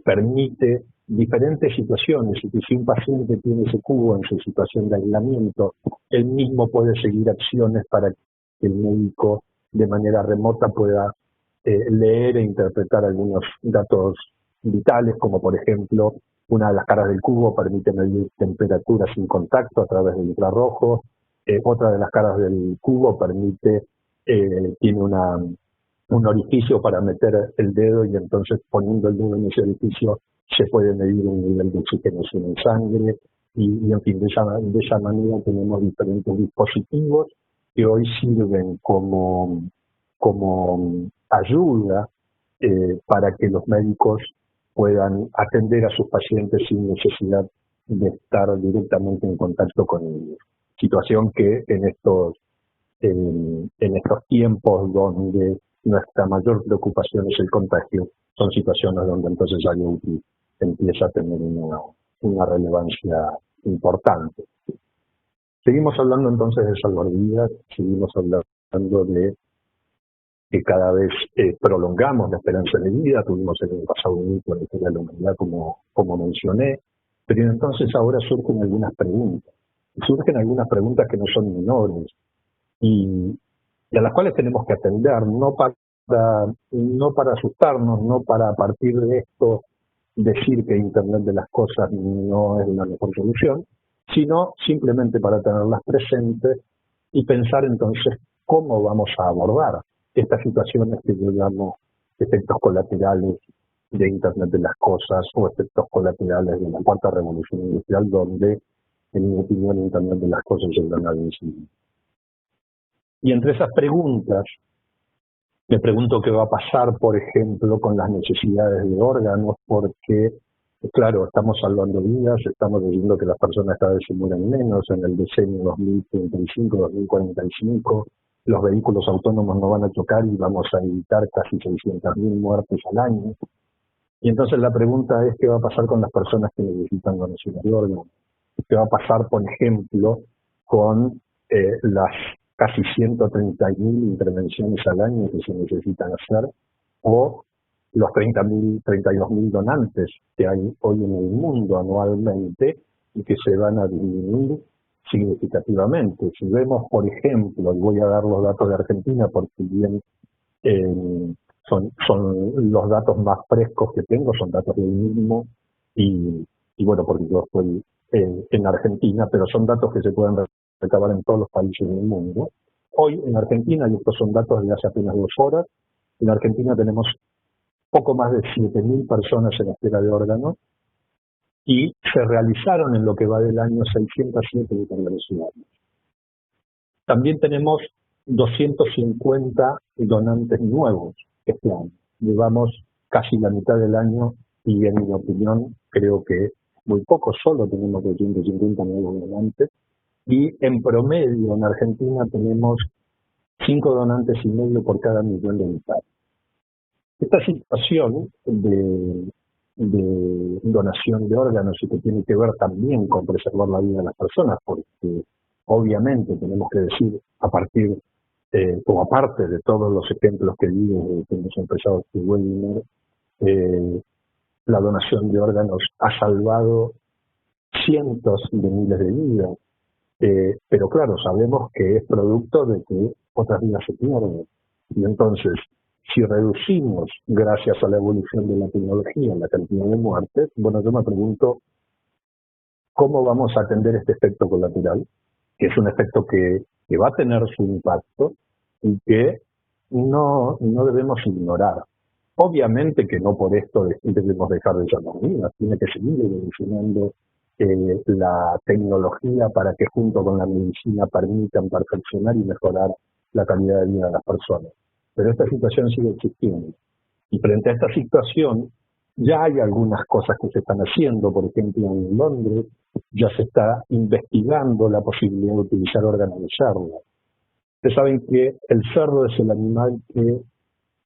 permite diferentes situaciones, y que si un paciente tiene ese cubo en su situación de aislamiento, él mismo puede seguir acciones para que el médico de manera remota pueda leer e interpretar algunos datos vitales, como por ejemplo, una de las caras del cubo permite medir temperatura sin contacto a través del infrarrojo, otra de las caras del cubo tiene un orificio para meter el dedo y entonces poniendo el dedo en ese orificio se puede medir un nivel de oxigenación en sangre y en fin, de esa manera tenemos diferentes dispositivos que hoy sirven como ayuda para que los médicos puedan atender a sus pacientes sin necesidad de estar directamente en contacto con ellos. Situación que en estos tiempos donde nuestra mayor preocupación es el contagio, son situaciones donde entonces la IoT empieza a tener una relevancia importante. Seguimos hablando entonces de salvar vidas, seguimos hablando de que cada vez prolongamos la esperanza de vida. Tuvimos en el pasado un hito en la historia de la humanidad, como mencioné, pero entonces ahora surgen algunas preguntas. Surgen algunas preguntas que no son menores y y a las cuales tenemos que atender, no para asustarnos, no para a partir de esto decir que Internet de las cosas no es la mejor solución, sino simplemente para tenerlas presentes y pensar entonces cómo vamos a abordar estas situaciones que yo llamo efectos colaterales de Internet de las cosas o efectos colaterales de la cuarta revolución industrial, donde, en mi opinión, Internet de las cosas es el gran vencimiento. Y entre esas preguntas, me pregunto qué va a pasar, por ejemplo, con las necesidades de órganos, porque, claro, estamos salvando vidas, estamos diciendo que las personas cada vez se mueren menos en el decenio 2035, 2045, los vehículos autónomos no van a chocar y vamos a evitar casi 600.000 muertes al año. Y entonces la pregunta es qué va a pasar con las personas que necesitan donaciones de órganos. ¿Qué va a pasar, por ejemplo, con las casi 130.000 intervenciones al año que se necesitan hacer, o los 32.000 donantes que hay hoy en el mundo anualmente y que se van a disminuir significativamente? Si vemos, por ejemplo, y voy a dar los datos de Argentina porque bien son los datos más frescos que tengo, son datos del mismo, y bueno, porque yo estoy en Argentina, pero son datos que se pueden recabar en todos los países del mundo. Hoy en Argentina, y estos son datos de hace apenas 2 horas, en Argentina tenemos poco más de 7.000 personas en espera de órganos y se realizaron en lo que va del año 607 intervenciones. También tenemos 250 donantes nuevos este año. Llevamos casi la mitad del año y, en mi opinión, creo que muy poco, solo tenemos 250 nuevos donantes. Y en promedio en Argentina tenemos 5 donantes y medio por cada millón de habitantes. Esta situación de donación de órganos y que tiene que ver también con preservar la vida de las personas, porque obviamente tenemos que decir, a partir o aparte de todos los ejemplos que di desde que hemos empezado este webinar, la donación de órganos ha salvado cientos de miles de vidas. Pero claro, sabemos que es producto de que otras vidas se pierden. Y entonces, si reducimos, gracias a la evolución de la tecnología, la cantidad de muertes, bueno, yo me pregunto cómo vamos a atender este efecto colateral, que es un efecto que va a tener su impacto y que no debemos ignorar. Obviamente que no por esto debemos dejar de salvar vidas, tiene que seguir evolucionando la tecnología para que junto con la medicina permitan perfeccionar y mejorar la calidad de vida de las personas. Pero esta situación sigue existiendo. Y frente a esta situación ya hay algunas cosas que se están haciendo. Por ejemplo, en Londres ya se está investigando la posibilidad de utilizar órganos de cerdo. Ustedes saben que el cerdo es el animal que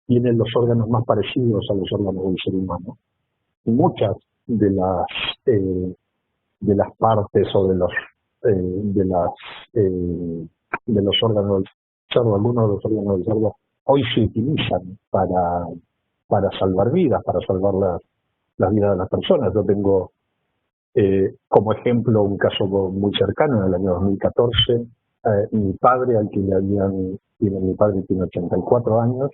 tiene los órganos más parecidos a los órganos del ser humano. Y muchas de las partes o de los órganos del cerdo, algunos de los órganos del cerdo hoy se utilizan para salvar vidas, para salvar las vidas de las personas. Yo tengo como ejemplo un caso muy cercano. En el año 2014, mi padre, mi padre tiene 84 años,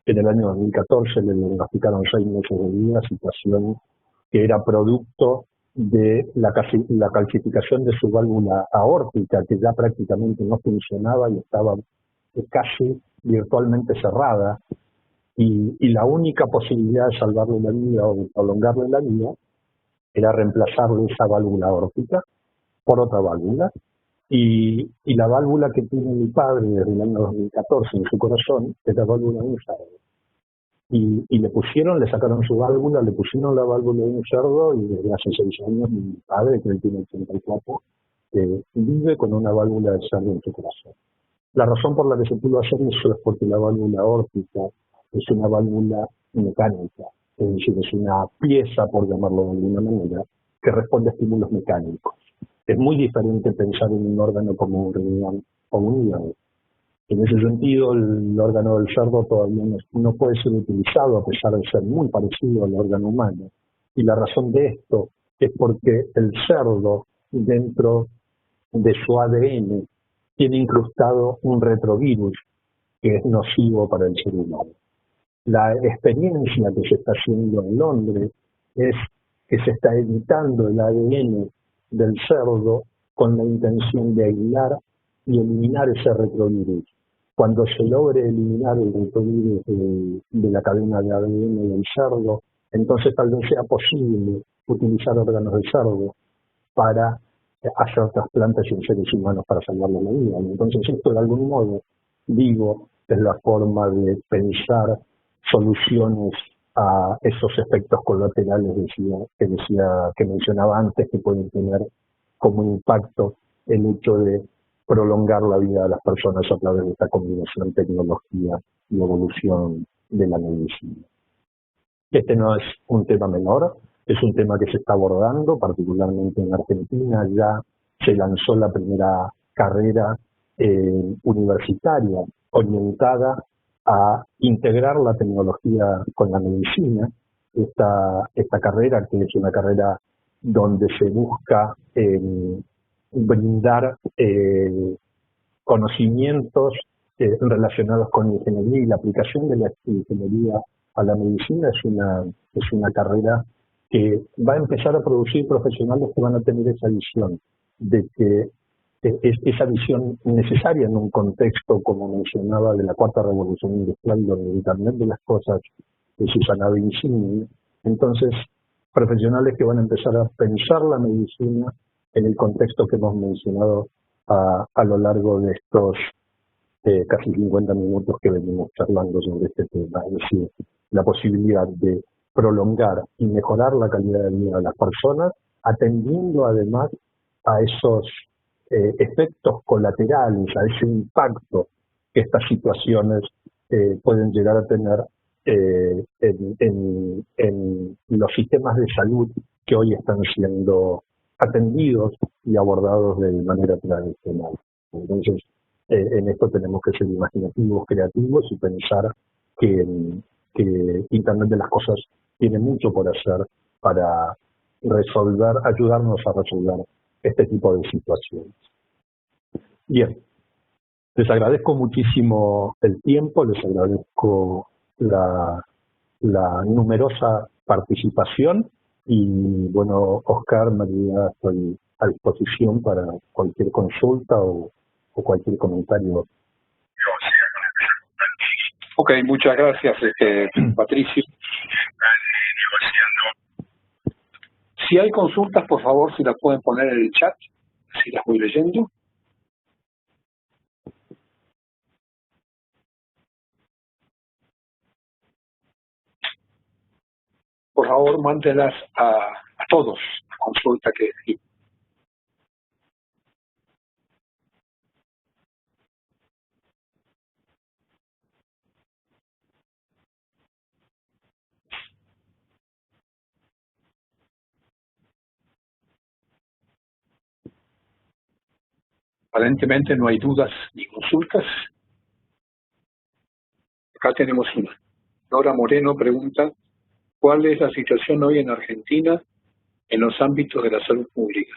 en el año 2014 le diagnosticaron 6 meses de vida, situación que era producto de la calcificación de su válvula aórtica, que ya prácticamente no funcionaba y estaba casi virtualmente cerrada, y la única posibilidad de salvarle la vida o de prolongarle la vida era reemplazarle esa válvula aórtica por otra válvula, y la válvula que tiene mi padre desde el año 2014 en su corazón es la válvula de un cerdo. Y le sacaron su válvula, le pusieron la válvula de un cerdo, y desde hace 6 años mi padre, que él tiene 84, vive con una válvula de cerdo en su corazón. La razón por la que se pudo hacer eso es porque la válvula aórtica es una válvula mecánica, es decir, es una pieza, por llamarlo de alguna manera, que responde a estímulos mecánicos. Es muy diferente pensar en un órgano como un riñón o un hígado. En ese sentido, el órgano del cerdo todavía no puede ser utilizado, a pesar de ser muy parecido al órgano humano. Y la razón de esto es porque el cerdo, dentro de su ADN, tiene incrustado un retrovirus que es nocivo para el ser humano. La experiencia que se está haciendo en Londres es que se está editando el ADN del cerdo con la intención de aislar y eliminar ese retrovirus. Cuando se logre eliminar el retrovirus de la cadena de ADN del cerdo, entonces tal vez sea posible utilizar órganos de cerdo para hacer trasplantes en seres humanos para salvarle la vida. Entonces esto de algún modo, digo, es la forma de pensar soluciones a esos efectos colaterales que mencionaba antes, que pueden tener como impacto el hecho de prolongar la vida de las personas a través de esta combinación de tecnología y evolución de la medicina. Este no es un tema menor, es un tema que se está abordando, particularmente en Argentina. Ya se lanzó la primera carrera universitaria orientada a integrar la tecnología con la medicina. Esta carrera, que es una carrera donde se busca brindar conocimientos relacionados con ingeniería y la aplicación de la ingeniería a la medicina, es una carrera que va a empezar a producir profesionales que van a tener esa visión, de que esa visión necesaria en un contexto, como mencionaba, de la cuarta revolución industrial, donde el Internet de las cosas es esa nave insignia. Entonces, profesionales que van a empezar a pensar la medicina en el contexto que hemos mencionado a lo largo de estos casi 50 minutos que venimos charlando sobre este tema, es decir, la posibilidad de prolongar y mejorar la calidad de vida de las personas, atendiendo además a esos efectos colaterales, a ese impacto que estas situaciones pueden llegar a tener en los sistemas de salud que hoy están siendo atendidos y abordados de manera tradicional. Entonces, en esto tenemos que ser imaginativos, creativos y pensar que Internet de las cosas tiene mucho por hacer para ayudarnos a resolver este tipo de situaciones. Bien, les agradezco muchísimo el tiempo, les agradezco la numerosa participación y, bueno, Oscar, María, estoy a disposición para cualquier consulta o cualquier comentario. Ok, muchas gracias, Patricio. Si hay consultas, por favor, si las pueden poner en el chat, si las voy leyendo. Por favor, mándenlas a todos, la consulta que aparentemente no hay dudas ni consultas. Acá tenemos una. Nora Moreno pregunta, ¿cuál es la situación hoy en Argentina en los ámbitos de la salud pública?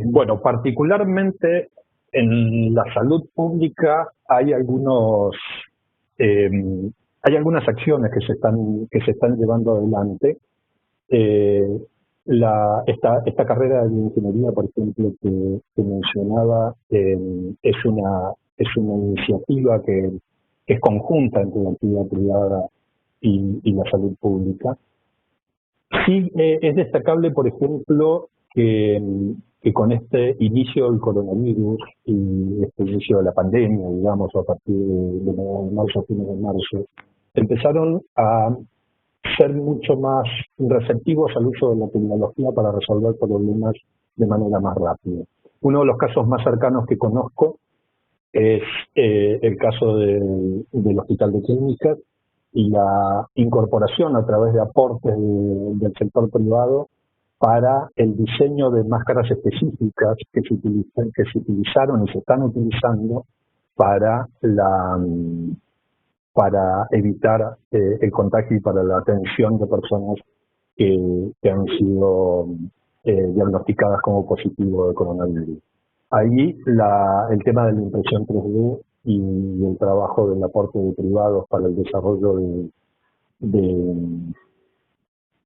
Bueno, particularmente en la salud pública hay algunas acciones que se están llevando adelante. Esta carrera de ingeniería, por ejemplo, que mencionaba, es una iniciativa que es conjunta entre la actividad privada y la salud pública. Sí, es destacable, por ejemplo, que con este inicio del coronavirus y este inicio de la pandemia, digamos, a partir de marzo, fines de marzo, empezaron a ser mucho más receptivos al uso de la tecnología para resolver problemas de manera más rápida. Uno de los casos más cercanos que conozco es el caso del Hospital de Clínicas y la incorporación a través de aportes del sector privado para el diseño de máscaras específicas que se utilizaron y se están utilizando para evitar el contagio y para la atención de personas que han sido diagnosticadas como positivo de coronavirus. Ahí el tema de la impresión 3D y el trabajo del aporte de privados para el desarrollo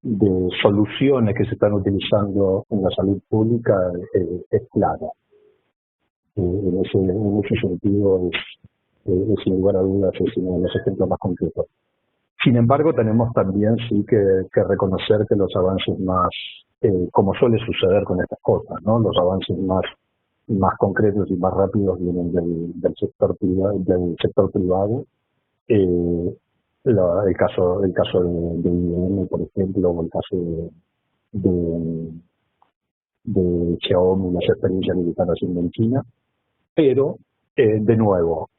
de soluciones que se están utilizando en la salud pública es clara. En ese sentido sin lugar a dudas es uno de los ejemplos más concretos. Sin embargo, tenemos también sí que reconocer que los avances más, como suele suceder con estas cosas, ¿no? Los avances más concretos y más rápidos vienen del sector privado. El caso de IBM, por ejemplo, o el caso de Xiaomi, las experiencias que están haciendo en China. Pero, de nuevo,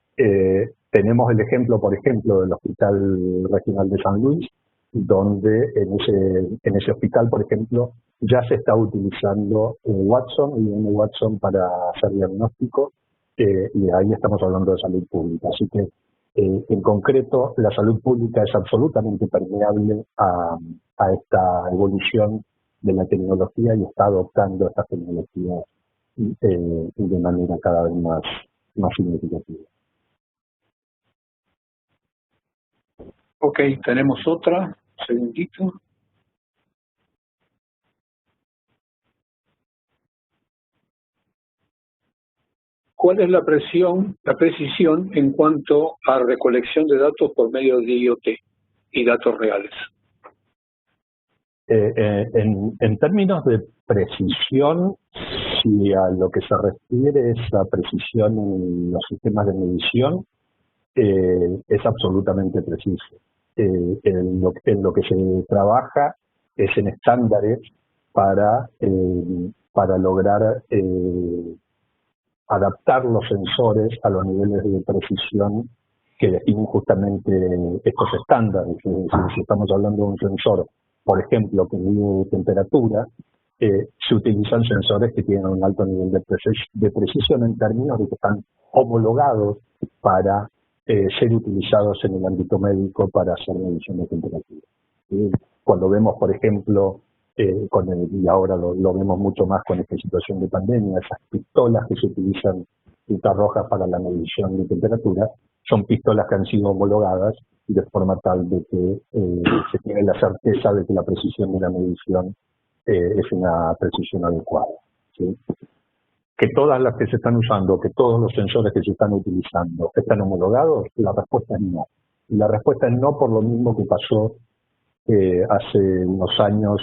tenemos el ejemplo, por ejemplo, del Hospital Regional de San Luis, donde en ese hospital, por ejemplo, ya se está utilizando IBM Watson para hacer diagnóstico, y ahí estamos hablando de salud pública. Así que, en concreto, la salud pública es absolutamente permeable a esta evolución de la tecnología y está adoptando estas tecnologías de manera cada vez más significativa. Ok, tenemos otra. Un segundito. ¿Cuál es la precisión en cuanto a recolección de datos por medio de IoT y datos reales? En términos de precisión, si a lo que se refiere es la precisión en los sistemas de medición, es absolutamente preciso. En lo que se trabaja es en estándares para lograr adaptar los sensores a los niveles de precisión que definen justamente estos estándares. Es decir, si estamos hablando de un sensor, por ejemplo, que mide temperatura, se utilizan sensores que tienen un alto nivel de precisión en términos de que están homologados para ser utilizados en el ámbito médico para hacer medición de temperatura. Cuando vemos, por ejemplo, y ahora lo vemos mucho más con esta situación de pandemia, esas pistolas que se utilizan infrarrojas para la medición de temperatura, son pistolas que han sido homologadas de forma tal de que se tiene la certeza de que la precisión de la medición es una precisión adecuada, ¿sí? Que todas las que se están usando, que todos los sensores que se están utilizando están homologados, la respuesta es no. Y la respuesta es no por lo mismo que pasó hace unos años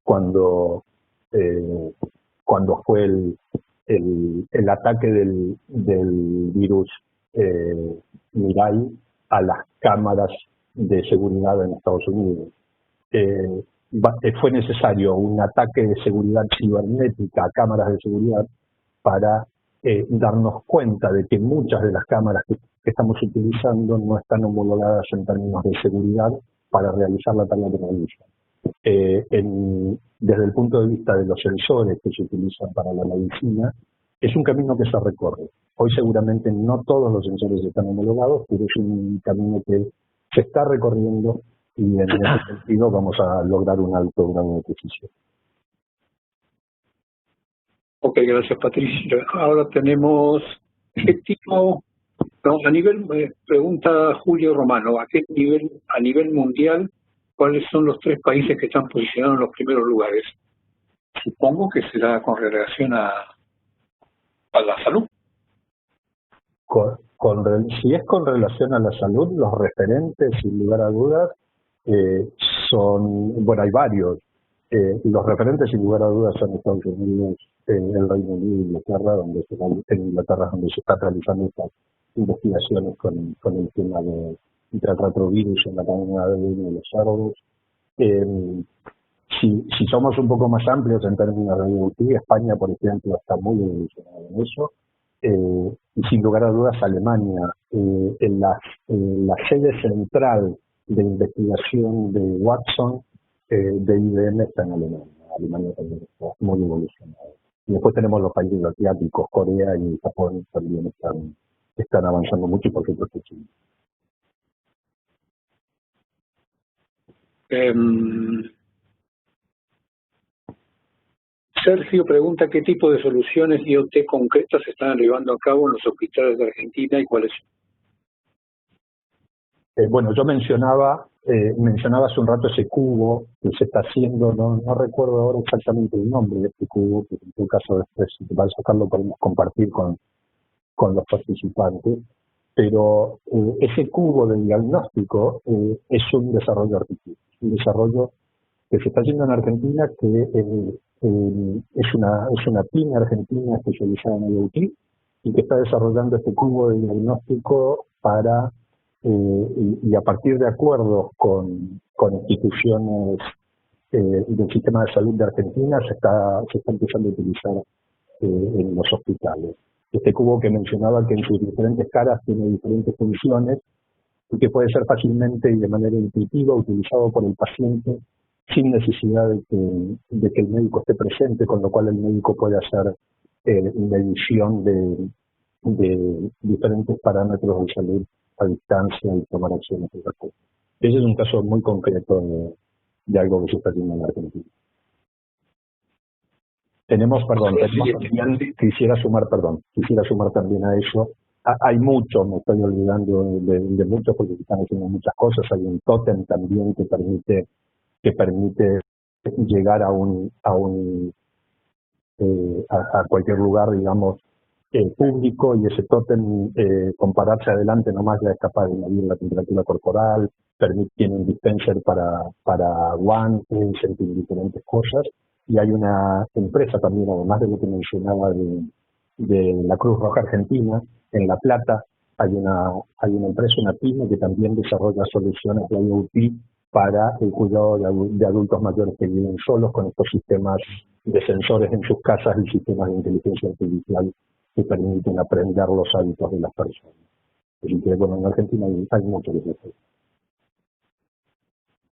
cuando fue el ataque del virus Mirai a las cámaras de seguridad en Estados Unidos. Fue necesario un ataque de seguridad cibernética a cámaras de seguridad para darnos cuenta de que muchas de las cámaras que estamos utilizando no están homologadas en términos de seguridad para realizar la tarea de medición. Desde el punto de vista de los sensores que se utilizan para la medicina, es un camino que se recorre. Hoy seguramente no todos los sensores están homologados, pero es un camino que se está recorriendo y en ese sentido vamos a lograr un alto grado de precisión. Ok, gracias Patricia. Ahora tenemos, ¿qué tipo, a nivel, pregunta Julio Romano, a nivel mundial, cuáles son los 3 países que están posicionados en los primeros lugares? Supongo que será con relación a la salud. Si es con relación a la salud, los referentes, sin lugar a dudas, hay varios. Los referentes, sin lugar a dudas, son Estados Unidos, el Reino Unido y Inglaterra, donde se están realizando estas investigaciones con el tema de retrovirus en la cadena de ADN de los cerdos. Si somos un poco más amplios en términos de IoT, España, por ejemplo, está muy evolucionada en eso. Y sin lugar a dudas, Alemania, en la sede central de investigación de Watson, de IBM, está en Alemania. Alemania también está muy evolucionada. Y después tenemos los países asiáticos, Corea y Japón también están avanzando mucho, y por supuesto China. Sergio pregunta qué tipo de soluciones IoT concretas se están llevando a cabo en los hospitales de Argentina y cuáles son. Bueno, yo mencionaba hace un rato ese cubo que se está haciendo, no recuerdo ahora exactamente el nombre de este cubo, que en todo caso después, si te vas a sacarlo, podemos compartir con los participantes, pero ese cubo de diagnóstico es un desarrollo artístico, un desarrollo que se está haciendo en Argentina, que es una pyme argentina especializada en IoT y que está desarrollando este cubo de diagnóstico para y a partir de acuerdos con instituciones del sistema de salud de Argentina se está empezando a utilizar en los hospitales. Este cubo que mencionaba, que en sus diferentes caras tiene diferentes funciones y que puede ser fácilmente y de manera intuitiva utilizado por el paciente sin necesidad de que el médico esté presente, con lo cual el médico puede hacer medición de diferentes parámetros de salud a distancia y tomar acciones de recursos. Ese es un caso muy concreto de algo que se está haciendo en Argentina. Tenemos también, quisiera sumar también a eso. Hay mucho, me estoy olvidando de muchos porque están haciendo muchas cosas. Hay un tótem también que permite llegar a cualquier lugar, digamos, público, y ese tótem, compararse adelante nomás ya es capaz de medir la temperatura corporal, tiene un dispenser para guantes, en fin, diferentes cosas. Y hay una empresa también, además de lo que mencionaba de la Cruz Roja Argentina, en La Plata hay una empresa, una pyme, que también desarrolla soluciones de IoT para el cuidado de adultos mayores que viven solos, con estos sistemas de sensores en sus casas y sistemas de inteligencia artificial que permiten aprender los hábitos de las personas. Así que, bueno, en Argentina hay mucho que hacer.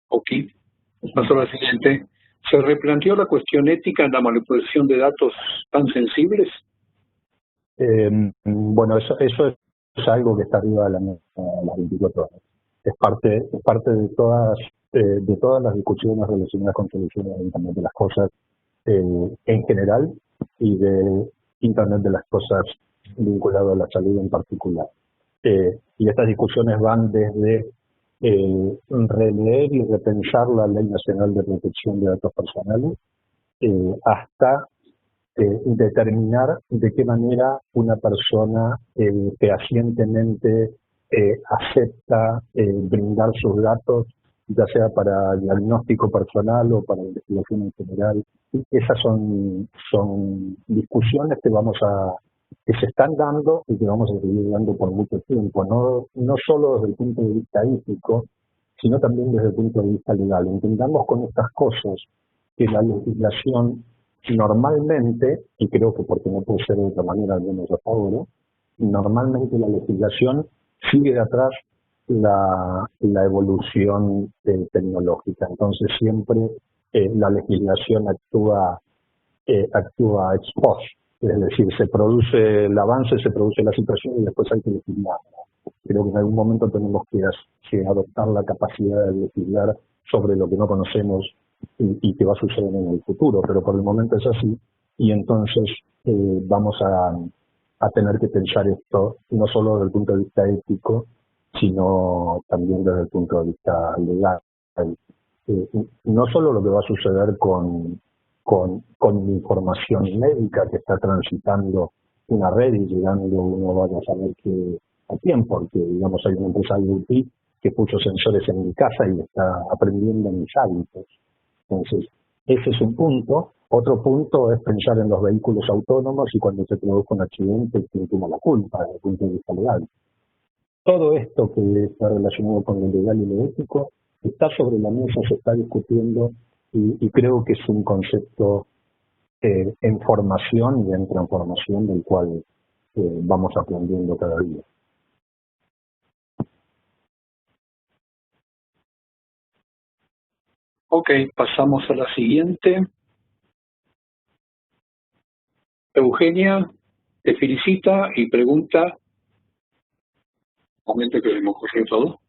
Ok. Paso a la siguiente. ¿Se replanteó la cuestión ética en la manipulación de datos tan sensibles? Bueno, eso es algo que está arriba de la mesa a las 24 horas. Es parte de todas las discusiones relacionadas con soluciones de Internet de las Cosas en general y de Internet de las Cosas vinculado a la salud en particular. Y estas discusiones van desde releer y repensar la Ley Nacional de Protección de Datos Personales hasta determinar de qué manera una persona fehacientemente acepta brindar sus datos, ya sea para diagnóstico personal o para investigación en general. Esas son discusiones que se están dando y que vamos a seguir dando por mucho tiempo, no solo desde el punto de vista ético, sino también desde el punto de vista legal. Entendamos con estas cosas que la legislación normalmente, y creo que porque no puede ser de otra manera, al menos hasta ahora, normalmente la legislación sigue de atrás la evolución tecnológica. Entonces siempre la legislación actúa ex post, es decir, se produce el avance, se produce la situación y después hay que legislar. Creo que en algún momento tenemos que adoptar la capacidad de legislar sobre lo que no conocemos y que va a suceder en el futuro, pero por el momento es así, y entonces vamos a tener que pensar esto no solo desde el punto de vista ético, sino también desde el punto de vista legal. No solo lo que va a suceder con información médica que está transitando una red y llegando, uno vaya a saber que a quién, porque digamos hay una empresa IoT que puso sensores en mi casa y está aprendiendo mis hábitos. Entonces, ese es un punto. Otro punto es pensar en los vehículos autónomos y cuando se produzca un accidente, quién toma la culpa desde el punto de vista legal. Todo esto que está relacionado con lo legal y lo ético está sobre la mesa, se está discutiendo y creo que es un concepto en formación y en transformación del cual vamos aprendiendo cada día. Ok, pasamos a la siguiente. Eugenia te felicita y pregunta, momento que hemos corrido todo.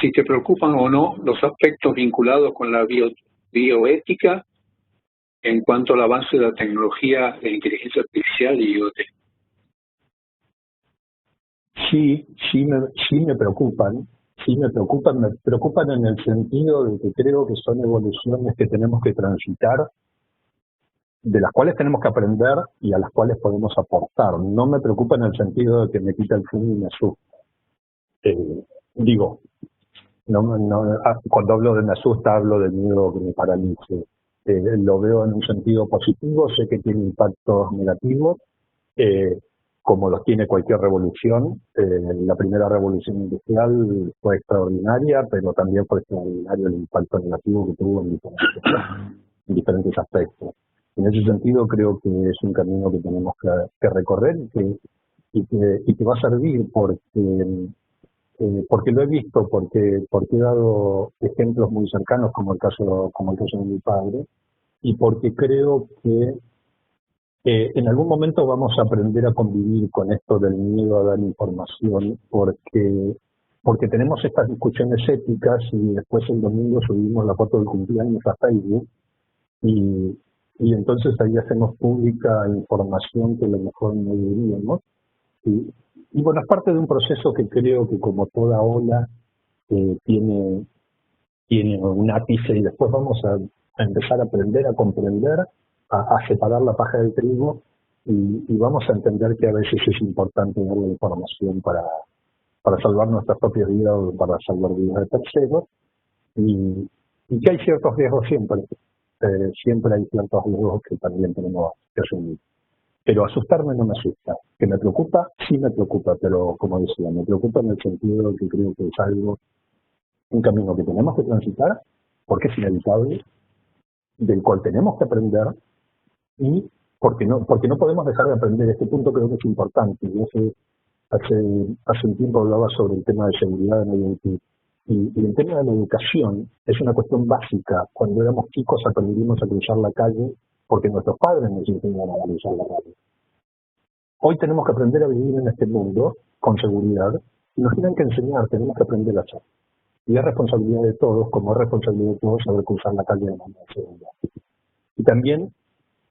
si te preocupan o no los aspectos vinculados con la bioética en cuanto al avance de la tecnología de inteligencia artificial y IoT. Sí me preocupan. Me preocupan en el sentido de que creo que son evoluciones que tenemos que transitar, de las cuales tenemos que aprender y a las cuales podemos aportar. No me preocupa en el sentido de que me quita el fin y me asusta. Cuando hablo de me asusta, hablo del miedo que me paralice. Lo veo en un sentido positivo, sé que tiene impactos negativos, como los tiene cualquier revolución. La primera revolución industrial fue extraordinaria, pero también fue extraordinario el impacto negativo que tuvo en diferentes aspectos. En ese sentido, creo que es un camino que tenemos que recorrer y que va a servir porque lo he visto, porque he dado ejemplos muy cercanos, como el caso de mi padre, y porque creo que en algún momento vamos a aprender a convivir con esto del miedo a dar información, porque tenemos estas discusiones éticas y después el domingo subimos la foto del cumpleaños a Facebook y entonces ahí hacemos pública información que a lo mejor no deberíamos. Y bueno, es parte de un proceso que creo que, como toda ola, tiene un ápice y después vamos a empezar a aprender a comprender, a separar la paja del trigo y vamos a entender que a veces es importante dar la información para salvar nuestras propias vidas o para salvar vidas de terceros y que hay ciertos riesgos siempre. Siempre hay ciertos riesgos que también tenemos que asumir. Pero asustarme no me asusta. ¿Que me preocupa? Sí me preocupa, pero como decía, me preocupa en el sentido de que creo que es un camino que tenemos que transitar, porque es inevitable, del cual tenemos que aprender y porque no podemos dejar de aprender. Este punto creo que es importante. Yo hace un tiempo hablaba sobre el tema de seguridad en el IoT. Y el tema de la educación es una cuestión básica. Cuando éramos chicos aprendimos a cruzar la calle porque nuestros padres nos enseñaron a cruzar la calle. Hoy tenemos que aprender a vivir en este mundo con seguridad y nos tienen que enseñar, tenemos que aprender a hacer. Y es responsabilidad de todos, como es responsabilidad de todos, saber cruzar la calle de manera segura. Y también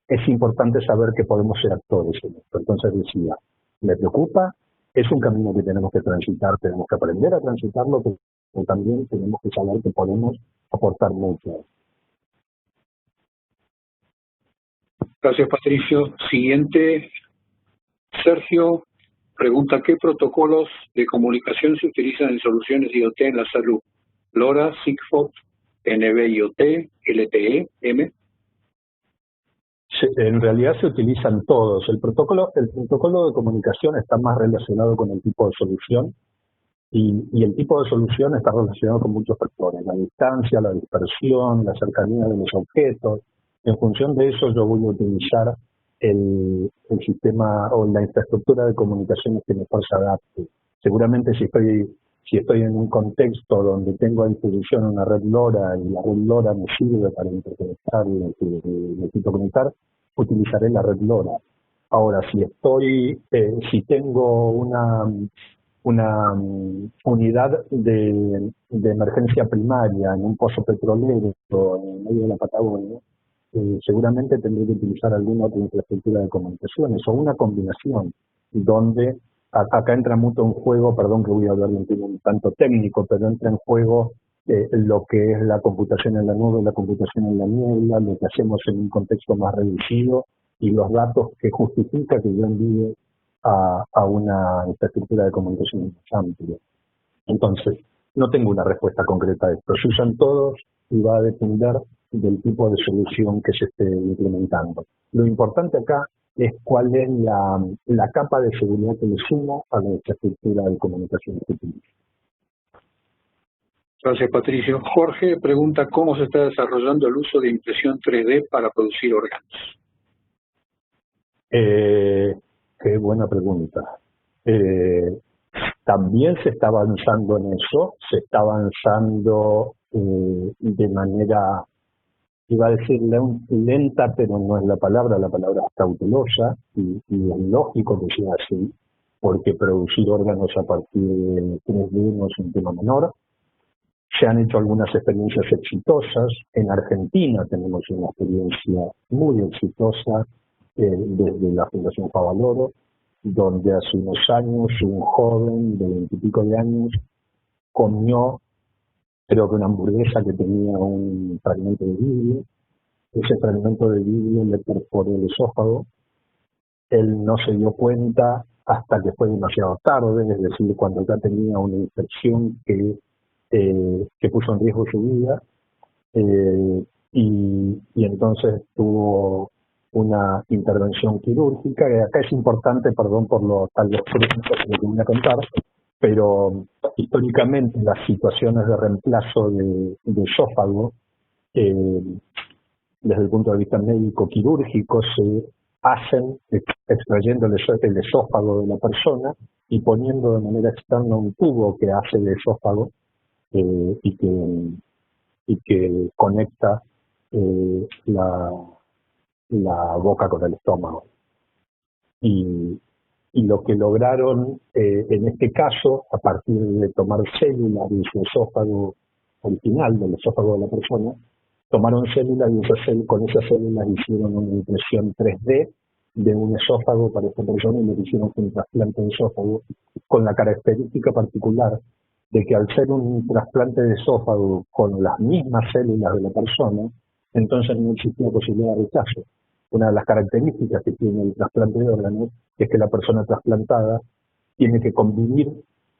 es importante saber que podemos ser actores en esto. Entonces decía, me preocupa, es un camino que tenemos que transitar, tenemos que aprender a transitarlo, pero también tenemos que saber que podemos aportar mucho. Gracias, Patricio. Siguiente, Sergio pregunta, ¿qué protocolos de comunicación se utilizan en soluciones IoT en la salud? LoRa, Sigfox, NB-IoT, LTE, M. En realidad se utilizan todos. El protocolo de comunicación está más relacionado con el tipo de solución y el tipo de solución está relacionado con muchos factores: la distancia, la dispersión, la cercanía de los objetos. En función de eso yo voy a utilizar el sistema o la infraestructura de comunicaciones que mejor se adapte. Seguramente si estoy en un contexto donde tengo a disposición una red LoRa y la red LoRa me sirve para interconectar y necesito conectar, utilizaré la red LoRa. Ahora, si tengo una unidad de emergencia primaria en un pozo petrolero en medio de la Patagonia, seguramente tendré que utilizar alguna otra infraestructura de comunicaciones o una combinación donde acá entra mucho en juego, perdón que voy a hablar de un tema un tanto técnico, pero entra en juego lo que es la computación en la nube, la computación en la niebla, lo que hacemos en un contexto más reducido y los datos que justifica que yo envíe a una infraestructura de comunicación más amplia. Entonces, no tengo una respuesta concreta a esto. Se usan todos y va a depender del tipo de solución que se esté implementando. Lo importante acá es cuál es la capa de seguridad que le sumo a la infraestructura de comunicación que utilizo. Gracias, Patricio. Jorge pregunta cómo se está desarrollando el uso de impresión 3D para producir órganos. Qué buena pregunta. También se está avanzando en eso, se está avanzando de manera, iba a decir lenta, pero no es la palabra es cautelosa y es lógico que sea así, porque producir órganos a partir de 3D no es un tema menor. Se han hecho algunas experiencias exitosas. En Argentina tenemos una experiencia muy exitosa desde la Fundación Favaloro, donde hace unos años un joven de 20 y pico de años comió, creo que una hamburguesa que tenía un fragmento de vidrio. Ese fragmento de vidrio le perforó el esófago. Él no se dio cuenta hasta que fue demasiado tarde, es decir, cuando ya tenía una infección que puso en riesgo su vida, y entonces tuvo una intervención quirúrgica, que acá es importante, perdón por lo tal vez que voy a contar, pero históricamente las situaciones de reemplazo de esófago, desde el punto de vista médico quirúrgico, se hacen extrayendo el esófago de la persona y poniendo de manera externa un tubo que hace el esófago y que conecta la boca con el estómago. Y lo que lograron en este caso, a partir de tomar células de su esófago original, del esófago de la persona, tomaron células y con esas células hicieron una impresión 3D de un esófago para esta persona y le hicieron un trasplante de esófago con la característica particular de que al ser un trasplante de esófago con las mismas células de la persona, entonces no existía posibilidad de rechazo. Una de las características que tiene el trasplante de órganos es que la persona trasplantada tiene que convivir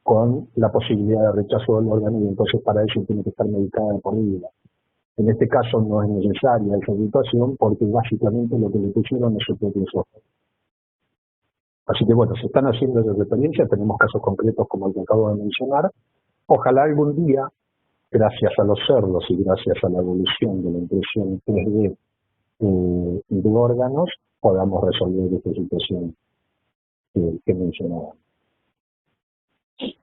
con la posibilidad de rechazo del órgano y entonces para eso tiene que estar medicada por vida. En este caso no es necesaria esa situación porque básicamente lo que le pusieron es su propio esófago. Así que bueno, se están haciendo esas experiencias, tenemos casos concretos como el que acabo de mencionar. Ojalá algún día, gracias a los cerdos y gracias a la evolución de la impresión 3D de órganos, podamos resolver esta situación que mencionaba.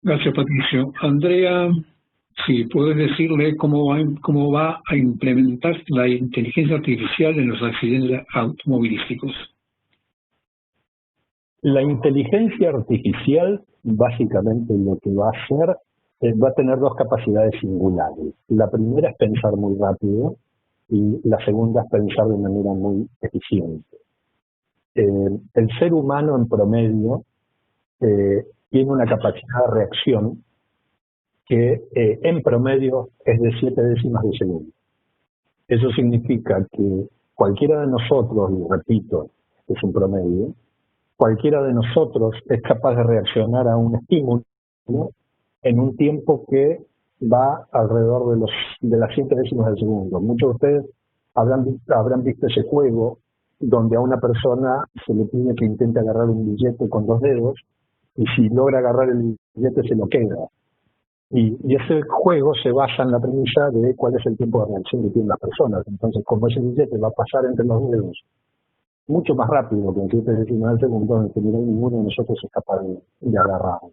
Gracias, Patricio. Andrea, si puedes decirle cómo va a implementar la inteligencia artificial en los accidentes automovilísticos. La inteligencia artificial, básicamente lo que va a hacer, va a tener dos capacidades singulares. La primera es pensar muy rápido y la segunda es pensar de manera muy eficiente. El ser humano en promedio tiene una capacidad de reacción que en promedio es de 7 décimas de segundo. Eso significa que cualquiera de nosotros, y repito, es un promedio, cualquiera de nosotros es capaz de reaccionar a un estímulo, ¿no?, en un tiempo que va alrededor de las 7 décimas de segundo. Muchos de ustedes habrán visto ese juego donde a una persona se le pide que intente agarrar un billete con 2 dedos y si logra agarrar el billete se lo queda. Y ese juego se basa en la premisa de cuál es el tiempo de reacción que tienen las personas. Entonces, como ese billete va a pasar entre los dedos mucho más rápido que en 7 décimas de segundo, en general ninguno de nosotros es capaz de agarrarlo.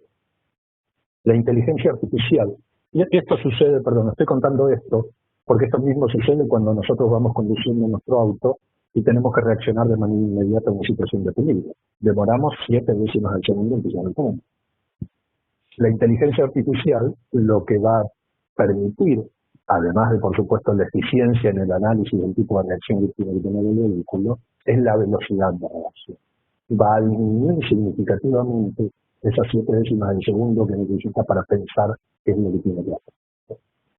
La inteligencia artificial, y esto sucede, perdón, estoy contando esto, porque esto mismo sucede cuando nosotros vamos conduciendo nuestro auto y tenemos que reaccionar de manera inmediata a una situación de peligro. Demoramos 7 décimas de segundo en pisar el freno. La inteligencia artificial lo que va a permitir, además de, por supuesto, la eficiencia en el análisis del tipo de reacción que tiene que tener el vehículo, es la velocidad de reacción. Va a disminuir significativamente esas 7 décimas de segundo que necesita para pensar qué es lo que tiene que hacer.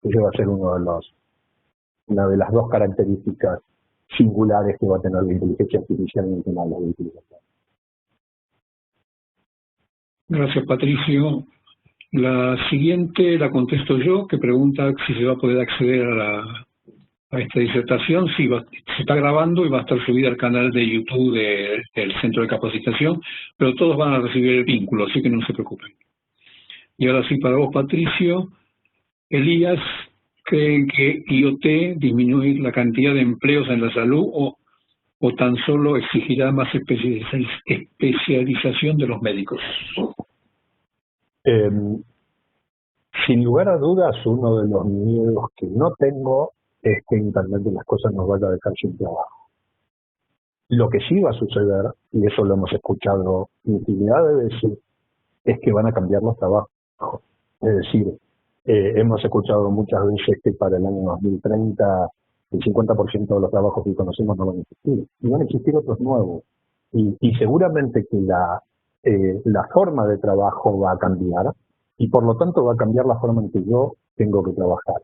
Ese va a ser una de las dos características singulares que va a tener la inteligencia artificial en el tema de la vehículos. Gracias, Patricio. La siguiente la contesto yo, que pregunta si se va a poder acceder a esta disertación. Sí, se está grabando y va a estar subida al canal de YouTube del Centro de Capacitación, pero todos van a recibir el vínculo, así que no se preocupen. Y ahora sí, para vos, Patricio, Elías, ¿creen que IoT disminuir la cantidad de empleos en la salud o tan solo exigirá más especialización de los médicos? Sin lugar a dudas, uno de los miedos que no tengo es que Internet de las cosas nos vaya a dejar sin trabajo. Lo que sí va a suceder, y eso lo hemos escuchado infinidad de veces, es que van a cambiar los trabajos. Es decir, Hemos escuchado muchas veces que para el año 2030 el 50% de los trabajos que conocemos no van a existir, y van a existir otros nuevos. Y seguramente que la forma de trabajo va a cambiar, y por lo tanto va a cambiar la forma en que yo tengo que trabajar.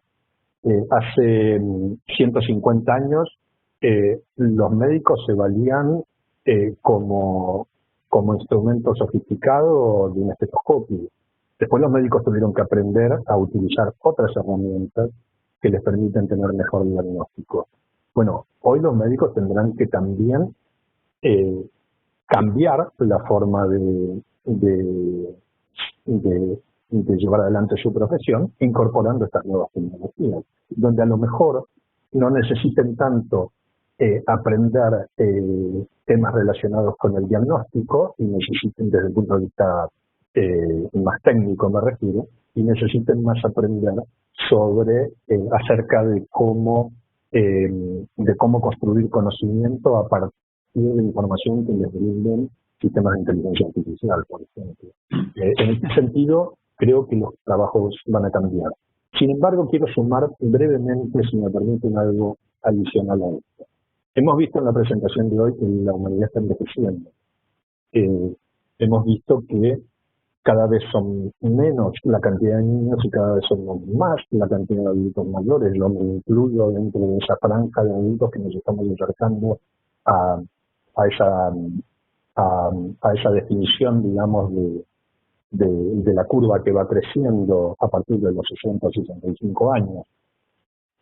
Hace 150 años los médicos se valían como instrumento sofisticado de un estetoscopio. Después los médicos tuvieron que aprender a utilizar otras herramientas que les permiten tener mejor diagnóstico. Bueno, hoy los médicos tendrán que también cambiar la forma de llevar adelante su profesión, incorporando estas nuevas tecnologías, donde a lo mejor no necesiten tanto aprender temas relacionados con el diagnóstico, y necesiten, desde el punto de vista más técnico me refiero, y necesiten más aprender sobre acerca de cómo construir conocimiento a partir de información que les brinden sistemas de inteligencia artificial, por ejemplo. En este sentido, creo que los trabajos van a cambiar. Sin embargo, quiero sumar brevemente, si me permiten, algo adicional a esto. Hemos visto en la presentación de hoy que la humanidad está envejeciendo. Hemos visto que cada vez son menos la cantidad de niños y cada vez son más la cantidad de adultos mayores. Yo me incluyo dentro de esa franja de adultos que nos estamos acercando a esa definición, digamos, de la curva que va creciendo a partir de los 60 o 65 años.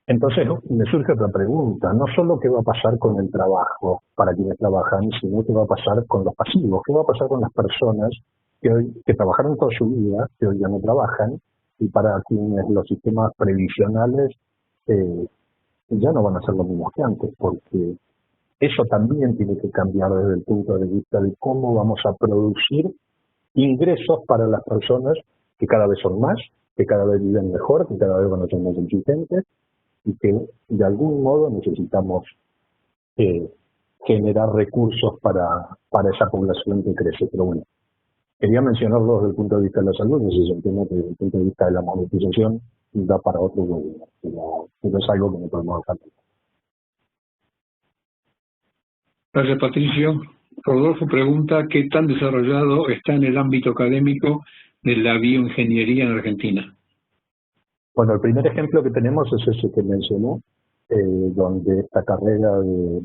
Entonces me surge otra pregunta, no solo qué va a pasar con el trabajo para quienes trabajan, sino qué va a pasar con los pasivos, qué va a pasar con las personas que trabajaron toda su vida, que hoy ya no trabajan, y para quienes los sistemas previsionales ya no van a ser los mismos que antes, porque eso también tiene que cambiar desde el punto de vista de cómo vamos a producir ingresos para las personas que cada vez son más, que cada vez viven mejor, que cada vez van a ser más exigentes, y que de algún modo necesitamos generar recursos para esa población que crece. Pero bueno, quería mencionarlo desde el punto de vista de la salud, ese es un tema que desde el punto de vista de la monetización da para otro webinar, pero es algo que no podemos dejar. Gracias, Patricio. Rodolfo pregunta qué tan desarrollado está en el ámbito académico de la bioingeniería en Argentina. Bueno, el primer ejemplo que tenemos es ese que mencionó, donde esta carrera de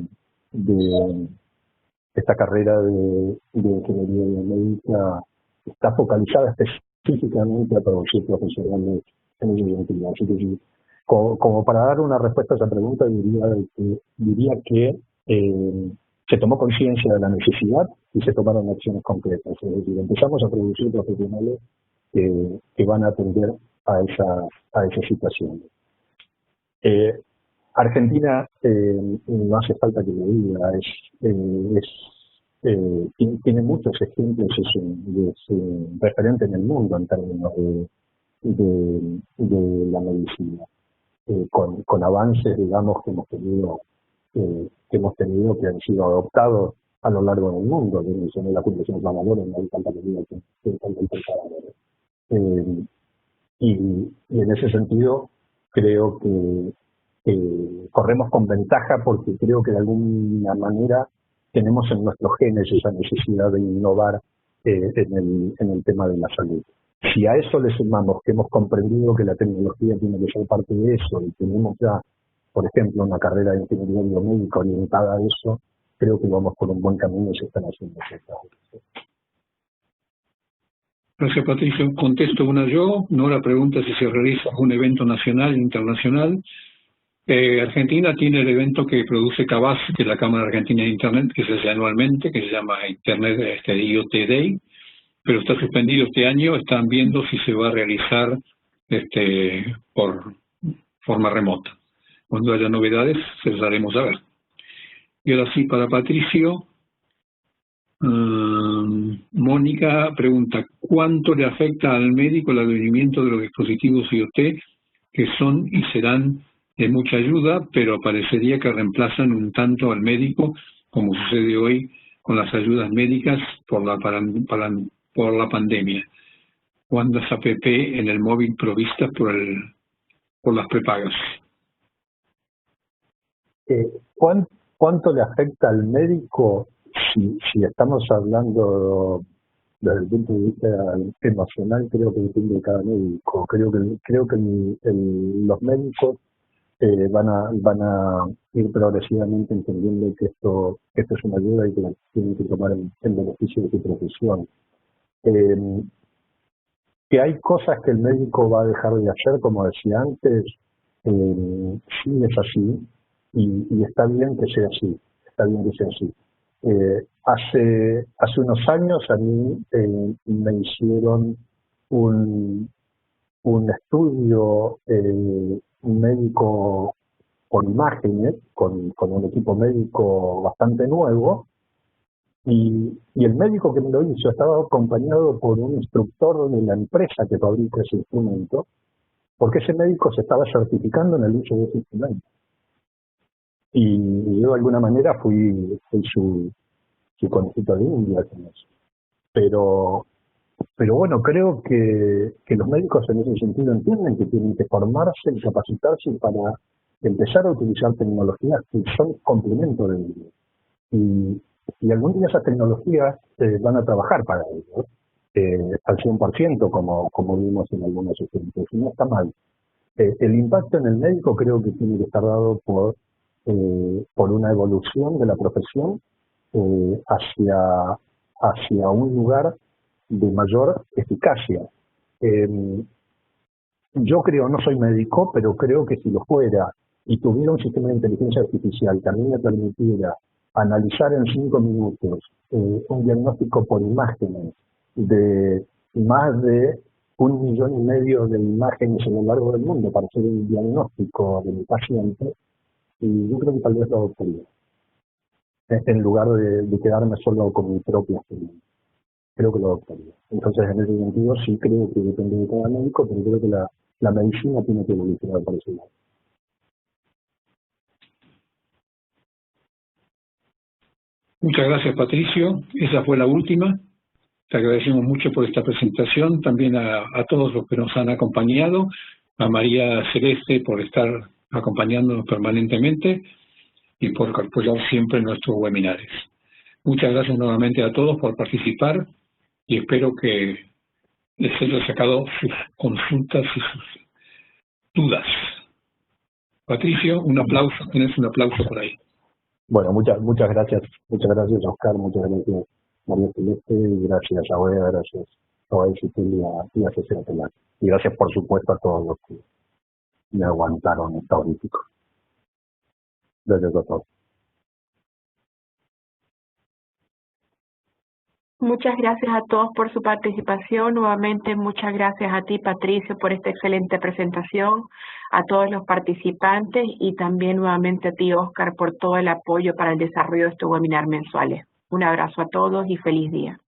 ingeniería biomédica está focalizada específicamente a producir profesionales en el sentido. Así que sí, como para dar una respuesta a esa pregunta, diría que se tomó conciencia de la necesidad y se tomaron acciones concretas. Es decir, empezamos a producir profesionales que van a atender a esa situación. Argentina, no hace falta que lo diga, tiene muchos ejemplos, es un referente en el mundo en términos de la medicina, con avances, digamos, que hemos tenido que han sido adoptados a lo largo del mundo. Mencioné la Fundación Valores, no hay tanta medida que y en ese sentido creo que corremos con ventaja, porque creo que de alguna manera tenemos en nuestros genes esa necesidad de innovar en el tema de la salud. Si a eso le sumamos que hemos comprendido que la tecnología tiene que ser parte de eso, y tenemos ya, por ejemplo, una carrera de ingeniería biomédica orientada a eso, creo que vamos por un buen camino y se están haciendo cosas. Gracias, Patricio. Contesto una yo. Nora pregunta si se realiza un evento nacional e internacional. Argentina tiene el evento que produce CABAS, que es la Cámara Argentina de Internet, que se hace anualmente, que se llama Internet IoT Day, pero está suspendido este año. Están viendo si se va a realizar por forma remota. Cuando haya novedades, se las haremos saber. Y ahora sí, para Patricio, Mónica pregunta, ¿cuánto le afecta al médico el advenimiento de los dispositivos IoT que son y serán de mucha ayuda, pero parecería que reemplazan un tanto al médico, como sucede hoy con las ayudas médicas por la pandemia? cuántas app en el móvil provistas por las prepagas. ¿Cuánto le afecta al médico si estamos hablando desde el punto de vista emocional? Creo que depende de cada médico. Creo que los médicos van a ir progresivamente entendiendo que esto es una ayuda y que la tienen que tomar en beneficio de su profesión. Que hay cosas que el médico va a dejar de hacer, como decía antes, sí es así, y está bien que sea así, Hace unos años a mí me hicieron un estudio médico con imágenes, con un equipo médico bastante nuevo, y el médico que me lo hizo estaba acompañado por un instructor de la empresa que fabrica ese instrumento, porque ese médico se estaba certificando en el uso de ese instrumento. Y yo de alguna manera fui su conejito de India con eso. Pero bueno, creo que los médicos en ese sentido entienden que tienen que formarse y capacitarse para empezar a utilizar tecnologías que son complemento de ellos. Y algún día esas tecnologías van a trabajar para ellos, al 100%, como vimos en algunos ejemplos. Y no está mal. El impacto en el médico creo que tiene que estar dado por una evolución de la profesión hacia un lugar de mayor eficacia. Yo no soy médico, pero creo que si lo fuera y tuviera un sistema de inteligencia artificial que a mí me permitiera analizar en 5 minutos un diagnóstico por imágenes de más de 1,5 millones de imágenes a lo largo del mundo para hacer un diagnóstico de mi paciente, y yo creo que tal vez lo adoptaría, en lugar de quedarme solo con mi propia experiencia. Creo que lo adoptaría. Entonces, en ese sentido, sí creo que depende de cada médico, pero creo que la medicina tiene que evolucionar por ese lado. Muchas gracias, Patricio. Esa fue la última. Te agradecemos mucho por esta presentación, también a todos los que nos han acompañado, a María Celeste por estar acompañándonos permanentemente y por apoyar siempre nuestros webinares. Muchas gracias nuevamente a todos por participar y espero que les haya sacado sus consultas y sus dudas. Patricio, un aplauso, tienes un aplauso por ahí. Bueno, muchas gracias, Oscar, muchas gracias, María Celeste, y gracias a Oea, gracias a Oea y a Cecilia Telar. Y gracias, por supuesto, a todos los que me aguantaron esta horífico. Gracias a todos. Muchas gracias a todos por su participación. Nuevamente, muchas gracias a ti, Patricio, por esta excelente presentación, a todos los participantes y también nuevamente a ti, Oscar, por todo el apoyo para el desarrollo de estos webinars mensuales. Un abrazo a todos y feliz día.